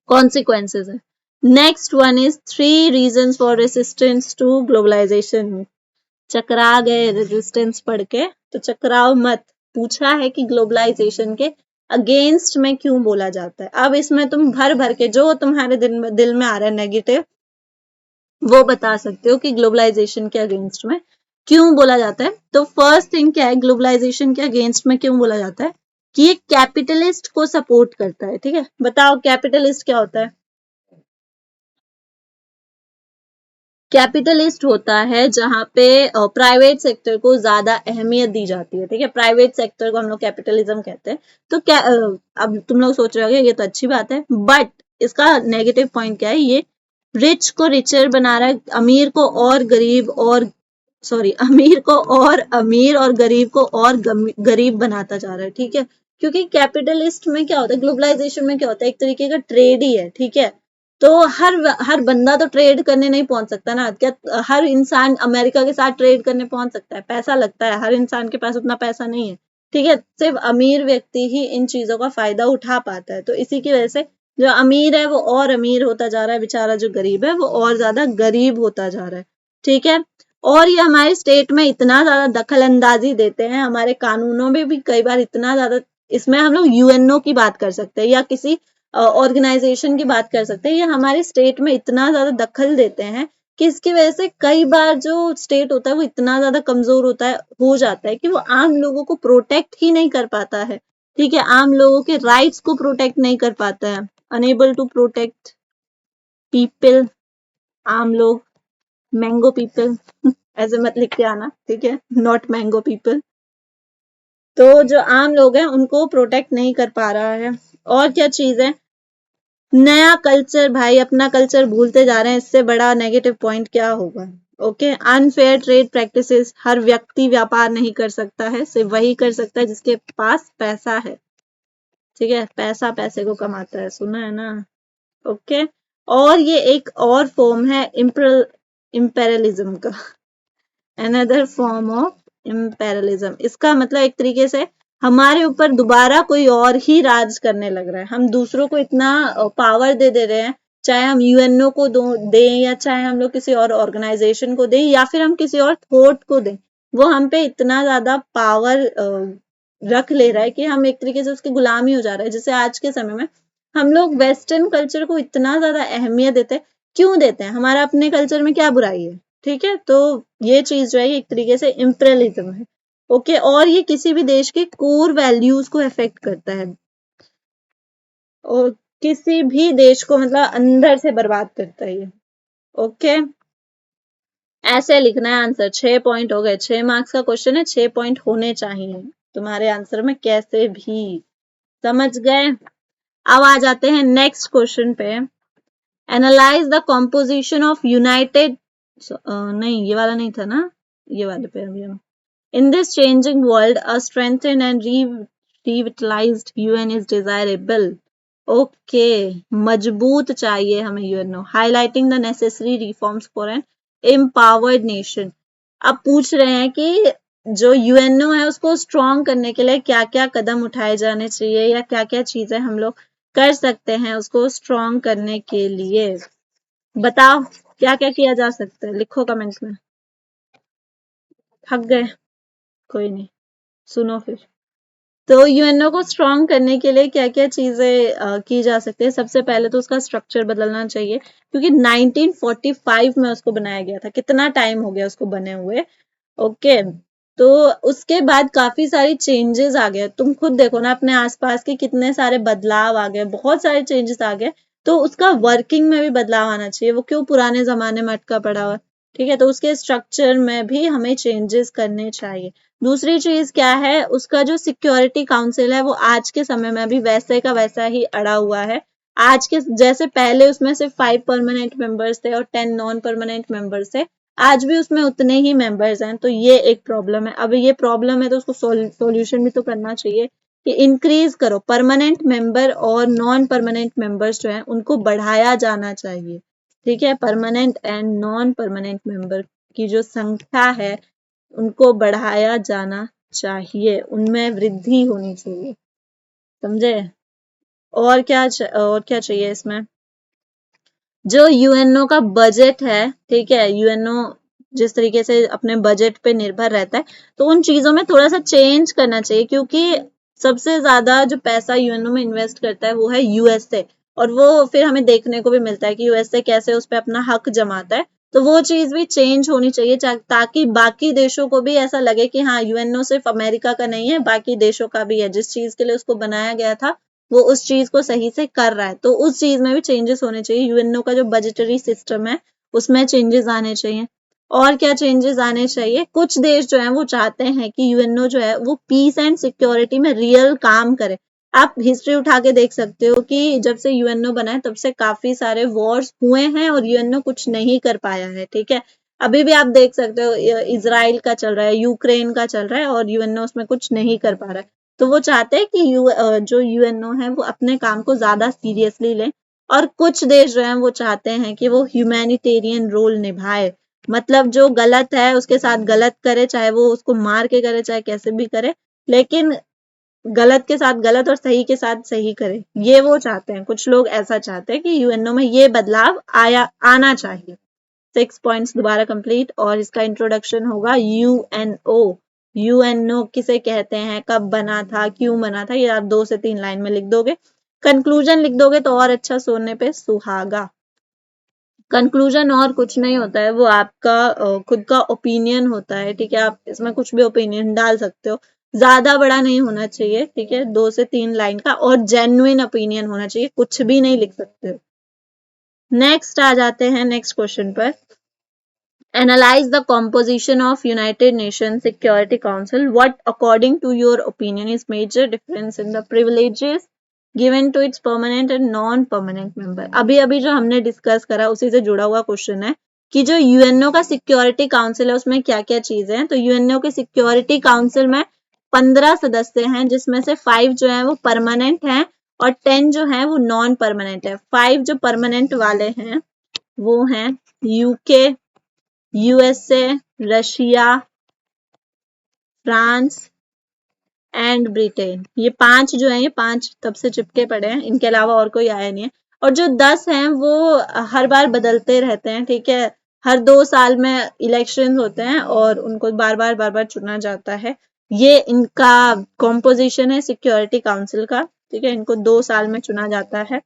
कॉन्सिक्वेंसेज है। Next one is 3 reasons for resistance to globalization. चकरा गए रेजिस्टेंस पढ़ के, तो चकराओ मत, पूछा है कि ग्लोबलाइजेशन के अगेंस्ट में क्यों बोला जाता है। अब इसमें तुम भर भर के जो तुम्हारे दिल में आ रहा है नेगेटिव वो बता सकते हो कि ग्लोबलाइजेशन के अगेंस्ट में क्यों बोला जाता है। तो फर्स्ट थिंग क्या है, ग्लोबलाइजेशन के अगेंस्ट में क्यों बोला जाता है कि ये कैपिटलिस्ट को सपोर्ट करता है, ठीक है। बताओ कैपिटलिस्ट क्या होता है। कैपिटलिस्ट होता है जहां पे प्राइवेट सेक्टर को ज्यादा अहमियत दी जाती है, ठीक है, प्राइवेट सेक्टर को हम लोग कैपिटलिज्म कहते हैं। तो क्या अब तुम लोग सोच रहे होगे ये तो अच्छी बात है, बट इसका नेगेटिव पॉइंट क्या है, ये रिच को रिचर बना रहा है, अमीर को और गरीब और अमीर को और अमीर और गरीब को और गरीब बनाता जा रहा है, ठीक है। क्योंकि कैपिटलिस्ट में क्या होता है, ग्लोबलाइजेशन में क्या होता है, एक तरीके का ट्रेड ही है, ठीक है। तो हर बंदा तो ट्रेड करने नहीं पहुंच सकता ना, क्या हर इंसान अमेरिका के साथ ट्रेड करने पहुंच सकता है, पैसा लगता है, हर इंसान के पास उतना पैसा नहीं है, ठीक है। सिर्फ अमीर व्यक्ति ही इन चीजों का फायदा उठा पाता है, तो इसी की वजह से जो अमीर है वो और अमीर होता जा रहा है, बेचारा जो गरीब है वो और ज्यादा गरीब होता जा रहा है, ठीक है। और ये हमारे स्टेट में इतना ज्यादा दखल अंदाजी देते हैं, हमारे कानूनों में भी कई बार इतना ज्यादा, इसमें हम लोग यूएनओ की बात कर सकते हैं या किसी ऑर्गेनाइजेशन की बात कर सकते हैं, ये हमारे स्टेट में इतना ज्यादा दखल देते हैं कि इसकी वजह से कई बार जो स्टेट होता है वो इतना ज्यादा कमजोर होता है, हो जाता है कि वो आम लोगों को प्रोटेक्ट ही नहीं कर पाता है, ठीक है, आम लोगों के राइट्स को प्रोटेक्ट नहीं कर पाता है, अनेबल टू प्रोटेक्ट पीपल, आम लोग, मैंगो पीपल ऐसे मत लिख के आना, ठीक है, नॉट मैंगो पीपल। तो जो आम लोग हैं उनको प्रोटेक्ट नहीं कर पा रहा है। और क्या चीज है, नया कल्चर, भाई अपना कल्चर भूलते जा रहे हैं, इससे बड़ा नेगेटिव पॉइंट क्या होगा। ओके, अनफेयर ट्रेड प्रैक्टिसेस, हर व्यक्ति व्यापार नहीं कर सकता है, सिर्फ वही कर सकता है जिसके पास पैसा है, ठीक है, पैसा पैसे को कमाता है, सुना है ना। ओके, और ये एक और फॉर्म है इम्पेरियलिज्म का, अनदर फॉर्म ऑफ इम्पेरियलिज्म। इसका मतलब एक तरीके से हमारे ऊपर दोबारा कोई और ही राज करने लग रहा है, हम दूसरों को इतना पावर दे रहे हैं, चाहे हम यूएनओ को दें या चाहे हम लोग किसी और ऑर्गेनाइजेशन को दें या फिर हम किसी और थॉट को दें, वो हम पे इतना ज्यादा पावर रख ले रहा है कि हम एक तरीके से उसके गुलाम ही हो जा रहे हैं। जैसे आज के समय में हम लोग वेस्टर्न कल्चर को इतना ज्यादा अहमियत देते हैं, क्यों देते हैं, हमारा अपने कल्चर में क्या बुराई है, ठीक है। तो ये चीज जो है एक तरीके से इम्पेरियलिज्म है। ओके, और ये किसी भी देश के कोर वैल्यूज को अफेक्ट करता है और किसी भी देश को मतलब अंदर से बर्बाद करता है ये। ओके, ऐसे लिखना है आंसर। 6 पॉइंट हो गए, 6 मार्क्स का क्वेश्चन है, 6 पॉइंट होने चाहिए तुम्हारे आंसर में कैसे भी, समझ गए। अब आ जाते हैं नेक्स्ट क्वेश्चन पे। Analyse the composition of United, नहीं ये वाला नहीं था ना, ये वाले पे अभी हम In this changing world, a strengthened and revitalized UN is desirable. Okay, मजबूत चाहिए हमें UNO, highlighting the necessary reforms for an empowered nation. अब पूछ रहे हैं कि जो यूएनओ है उसको स्ट्रॉन्ग करने के लिए क्या क्या कदम उठाए जाने चाहिए या क्या क्या चीजें हम लोग कर सकते हैं उसको स्ट्रॉन्ग करने के लिए। बताओ क्या क्या किया जा सकता है, लिखो कमेंट्स में। थक गए? कोई नहीं, सुनो फिर। तो यूएनओ को स्ट्रॉन्ग करने के लिए क्या क्या चीजें की जा सकती है। सबसे पहले तो उसका स्ट्रक्चर बदलना चाहिए, क्योंकि 1945 में उसको बनाया गया था, कितना टाइम हो गया उसको बने हुए। ओके, तो उसके बाद काफी सारी चेंजेस आ गए। तुम खुद देखो ना अपने आसपास के कितने सारे बदलाव आ गए, बहुत सारे चेंजेस आ गए। तो उसका वर्किंग में भी बदलाव आना चाहिए, वो क्यों पुराने जमाने में अटका पड़ा हुआ। ठीक है, तो उसके स्ट्रक्चर में भी हमें चेंजेस करने चाहिए। दूसरी चीज क्या है, उसका जो सिक्योरिटी काउंसिल है वो आज के समय में भी वैसे का वैसा ही अड़ा हुआ है। आज के जैसे पहले उसमें सिर्फ 5 परमानेंट मेंबर्स थे और 10 नॉन परमानेंट मेंबर्स थे, आज भी उसमें उतने ही मेंबर्स हैं। तो ये एक प्रॉब्लम है। अब ये प्रॉब्लम है तो उसको सॉल्यूशन भी तो करना चाहिए कि इंक्रीज करो परमानेंट मेंबर और नॉन परमानेंट मेंबर्स जो हैं उनको बढ़ाया जाना चाहिए। ठीक है, permanent and non permanent member की जो संख्या है उनको बढ़ाया जाना चाहिए, उनमें वृद्धि होनी चाहिए। समझे? और क्या चाहिए इसमें, जो यूएनओ का बजट है, ठीक है, यूएनओ जिस तरीके से अपने बजट पे निर्भर रहता है, तो उन चीजों में थोड़ा सा चेंज करना चाहिए, क्योंकि सबसे ज्यादा जो पैसा यूएनओ में इन्वेस्ट करता है वो है यूएसए, और वो फिर हमें देखने को भी मिलता है कि यूएसए कैसे उस पर अपना हक जमाता है। तो वो चीज भी चेंज होनी चाहिए ताकि बाकी देशों को भी ऐसा लगे कि हाँ यूएनओ सिर्फ अमेरिका का नहीं है, बाकी देशों का भी है, जिस चीज के लिए उसको बनाया गया था वो उस चीज को सही से कर रहा है। तो उस चीज में भी चेंजेस होने चाहिए। यूएनओ का जो बजटरी सिस्टम है उसमें चेंजेस आने चाहिए। और क्या चेंजेस आने चाहिए, कुछ देश जो है वो चाहते हैं कि यूएनओ जो है वो पीस एंड सिक्योरिटी में रियल काम करे। आप हिस्ट्री उठा के देख सकते हो कि जब से यूएनओ बना है तब से काफी सारे वॉर्स हुए हैं और यूएनओ कुछ नहीं कर पाया है। ठीक है, अभी भी आप देख सकते हो इजराइल का चल रहा है, यूक्रेन का चल रहा है, और यूएनओ उसमें कुछ नहीं कर पा रहा है। तो वो चाहते हैं कि जो यूएनओ है वो अपने काम को ज्यादा सीरियसली ले, और कुछ देश जो हैं वो चाहते हैं कि वो ह्यूमैनिटेरियन रोल निभाए, मतलब जो गलत है उसके साथ गलत करे, चाहे वो उसको मार के करे चाहे कैसे भी करे, लेकिन गलत के साथ गलत और सही के साथ सही करे, ये वो चाहते हैं। कुछ लोग ऐसा चाहते हैं कि यूएनओ में ये बदलाव आना चाहिए। 6 पॉइंट्स दोबारा कंप्लीट, और इसका इंट्रोडक्शन होगा यूएनओ। यूएनओ किसे कहते हैं, कब बना था, क्यों बना था, ये आप 2 से 3 लाइन में लिख दोगे। कंक्लूजन लिख दोगे तो और अच्छा, सोने पे सुहागा। कंक्लूजन और कुछ नहीं होता है, वो आपका खुद का ओपिनियन होता है। ठीक है, आप इसमें कुछ भी ओपिनियन डाल सकते हो, ज्यादा बड़ा नहीं होना चाहिए। ठीक है, 2 से 3 लाइन का, और जेन्युइन ओपिनियन होना चाहिए, कुछ भी नहीं लिख सकते हो। नेक्स्ट आ जाते हैं नेक्स्ट क्वेश्चन पर। Analyze the composition of United Nations Security Council. What, according to your opinion, is major difference in the privileges given to its permanent and non-permanent member? अभी अभी जो हमने डिस्कस करा उसी से जुड़ा हुआ क्वेश्चन है कि जो यूएनओ का सिक्योरिटी काउंसिल है उसमें क्या क्या चीजें हैं। तो यूएनओ के सिक्योरिटी काउंसिल में 15 सदस्य हैं, जिसमें से 5 जो है वो परमानेंट हैं और 10 जो है वो नॉन परमानेंट है। 5 जो परमानेंट वाले हैं वो हैं UK, USA, Russia, France and Britain. ये 5 जो है, ये 5 तब से चिपके पड़े हैं, इनके अलावा और कोई आया नहीं है। और जो 10 हैं वो हर बार बदलते रहते हैं। ठीक है, हर 2 साल में इलेक्शन होते हैं और उनको बार बार चुना जाता है। ये इनका कॉम्पोजिशन है सिक्योरिटी काउंसिल का। ठीक है, इनको 2 साल में चुना जाता है।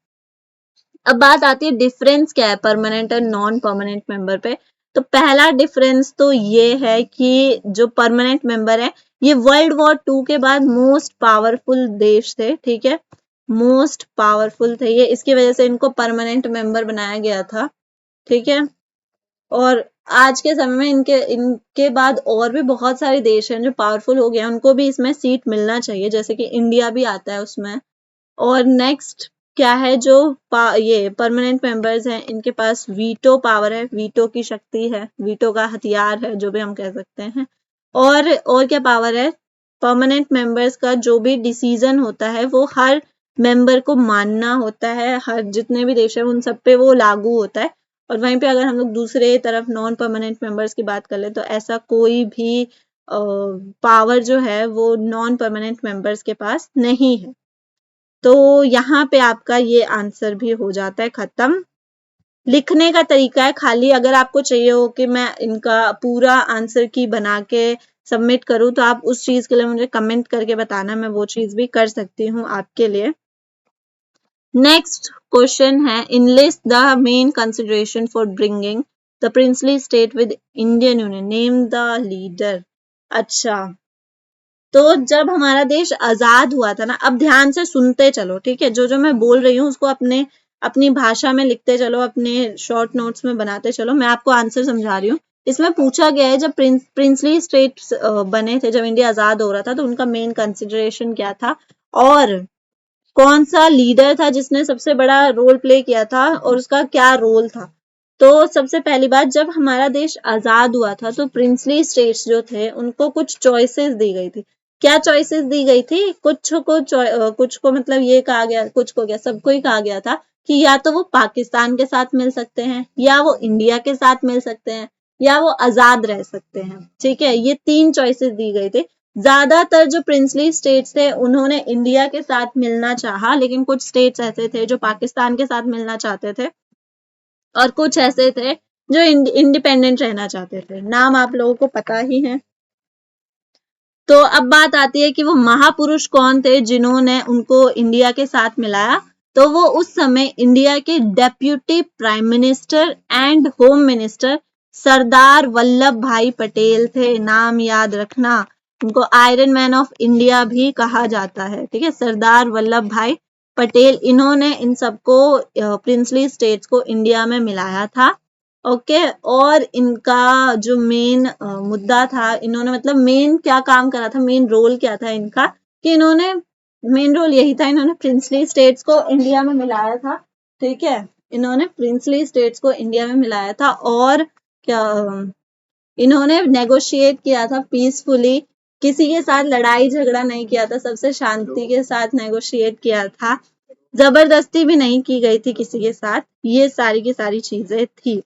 अब बात आती है डिफरेंस क्या है परमानेंट और नॉन परमानेंट मेंबर पे। तो पहला डिफरेंस तो ये है कि जो परमानेंट मेंबर है ये वर्ल्ड वॉर 2 के बाद मोस्ट पावरफुल देश थे। ठीक है, मोस्ट पावरफुल थे ये, इसकी वजह से इनको परमानेंट मेंबर बनाया गया था। ठीक है, और आज के समय में इनके इनके बाद और भी बहुत सारे देश हैं जो पावरफुल हो गए, उनको भी इसमें सीट मिलना चाहिए, जैसे कि इंडिया भी आता है उसमें। और नेक्स्ट क्या है, जो ये परमानेंट मेंबर्स हैं इनके पास वीटो पावर है, वीटो की शक्ति है, वीटो का हथियार है जो भी हम कह सकते हैं। और क्या पावर है, परमानेंट मेंबर्स का जो भी डिसीजन होता है वो हर मेंबर को मानना होता है, हर जितने भी देश है उन सब पे वो लागू होता है। और वहीं पे अगर हम लोग दूसरे तरफ नॉन परमानेंट मेंबर्स की बात कर ले तो ऐसा कोई भी पावर जो है वो नॉन परमानेंट मेंबर्स के पास नहीं है। तो यहाँ पे आपका ये आंसर भी हो जाता है खत्म। लिखने का तरीका है खाली, अगर आपको चाहिए हो कि मैं इनका पूरा आंसर की बना के सबमिट करूं तो आप उस चीज के लिए मुझे कमेंट करके बताना, मैं वो चीज भी कर सकती हूँ आपके लिए। नेक्स्ट क्वेश्चन है, enlist the main consideration for bringing the princely state with Indian union, name the leader. अच्छा, तो जब हमारा देश आजाद हुआ था ना, अब ध्यान से सुनते चलो, ठीक है, जो जो मैं बोल रही हूँ उसको अपने अपनी भाषा में लिखते चलो, अपने शॉर्ट नोट्स में बनाते चलो, मैं आपको आंसर समझा रही हूँ। इसमें पूछा गया है जब प्रिंसली स्टेट्स बने थे, जब इंडिया आजाद हो रहा था तो उनका मेन कंसिडरेशन क्या था और कौन सा लीडर था जिसने सबसे बड़ा रोल प्ले किया था और उसका क्या रोल था। तो सबसे पहली बात, जब हमारा देश आजाद हुआ था तो प्रिंसली स्टेट्स जो थे उनको कुछ चॉइसेस दी गई थी। क्या चॉइसेस दी गई थी, कुछ को मतलब ये कहा गया, कुछ को क्या, सबको ही कहा गया था कि या तो वो पाकिस्तान के साथ मिल सकते हैं, या वो इंडिया के साथ मिल सकते हैं, या वो आजाद रह सकते हैं। ठीक है, ये 3 चॉइसेस दी गई थी। ज्यादातर जो प्रिंसली स्टेट्स थे उन्होंने इंडिया के साथ मिलना चाहा, लेकिन कुछ स्टेट्स ऐसे थे जो पाकिस्तान के साथ मिलना चाहते थे और कुछ ऐसे थे जो इंडिपेंडेंट रहना चाहते थे। नाम आप लोगों को पता ही है। तो अब बात आती है कि वो महापुरुष कौन थे जिन्होंने उनको इंडिया के साथ मिलाया। तो वो उस समय इंडिया के deputy prime minister and home minister Sardar Vallabh Bhai Patel थे। नाम याद रखना, उनको आयरन मैन ऑफ इंडिया भी कहा जाता है। ठीक है, सरदार वल्लभ भाई पटेल, इन्होंने इन सबको प्रिंसली स्टेट्स को इंडिया में मिलाया था। ओके, और इनका जो मेन मुद्दा था, इन्होंने मतलब मेन क्या काम करा था, मेन रोल क्या था इनका, कि इन्होंने मेन रोल यही था, इन्होंने प्रिंसली स्टेट्स को इंडिया में मिलाया था। ठीक है, इन्होंने प्रिंसली स्टेट्स को इंडिया में मिलाया था और क्या इन्होंने नेगोशिएट किया था पीसफुली, किसी के साथ लड़ाई झगड़ा नहीं किया था, सबसे शांति के साथ नेगोशिएट किया था, जबरदस्ती भी नहीं की गई थी किसी के साथ। ये सारी की सारी चीजें थी।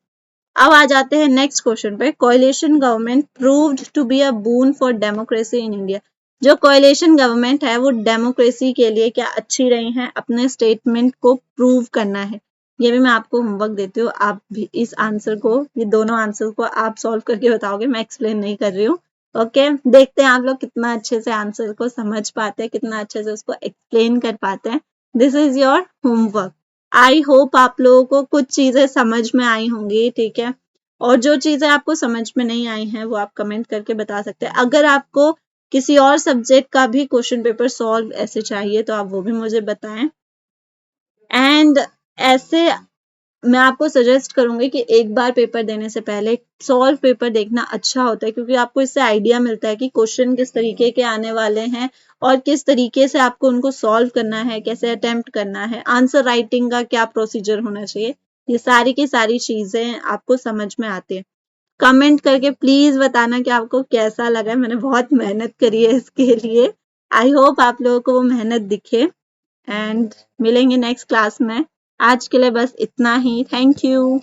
अब आ जाते हैं नेक्स्ट क्वेश्चन पे, coalition government proved to be a boon for democracy in India. जो कोalition गवर्नमेंट है वो डेमोक्रेसी के लिए क्या अच्छी रही है, अपने स्टेटमेंट को प्रूव करना है। ये भी मैं आपको होमवर्क देती हूँ, आप भी इस आंसर को, ये दोनों आंसर को आप सॉल्व करके बताओगे, मैं एक्सप्लेन नहीं कर रही हूँ। ओके, देखते हैं आप लोग कितना अच्छे से आंसर को समझ पाते हैं, कितना अच्छे से उसको एक्सप्लेन कर पाते हैं। This is your homework. I hope आप लोगों को कुछ चीजें समझ में आई होंगी। ठीक है, और जो चीजें आपको समझ में नहीं आई हैं वो आप कमेंट करके बता सकते हैं। अगर आपको किसी और सब्जेक्ट का भी क्वेश्चन पेपर सॉल्व ऐसे चाहिए तो आप वो भी मुझे बताएं। एंड ऐसे मैं आपको सजेस्ट करूंगी कि एक बार पेपर देने से पहले सॉल्व पेपर देखना अच्छा होता है, क्योंकि आपको इससे आइडिया मिलता है कि क्वेश्चन किस तरीके के आने वाले हैं और किस तरीके से आपको उनको सॉल्व करना है, कैसे अटेम्प्ट करना है, आंसर राइटिंग का क्या प्रोसीजर होना चाहिए। ये सारी की सारी चीजें आपको समझ में आती है। कमेंट करके प्लीज बताना कि आपको कैसा लगा, मैंने बहुत मेहनत करी है इसके लिए। आई होप आप लोगों को वो मेहनत दिखे एंड मिलेंगे नेक्स्ट क्लास में। आज के लिए बस इतना ही, थैंक यू।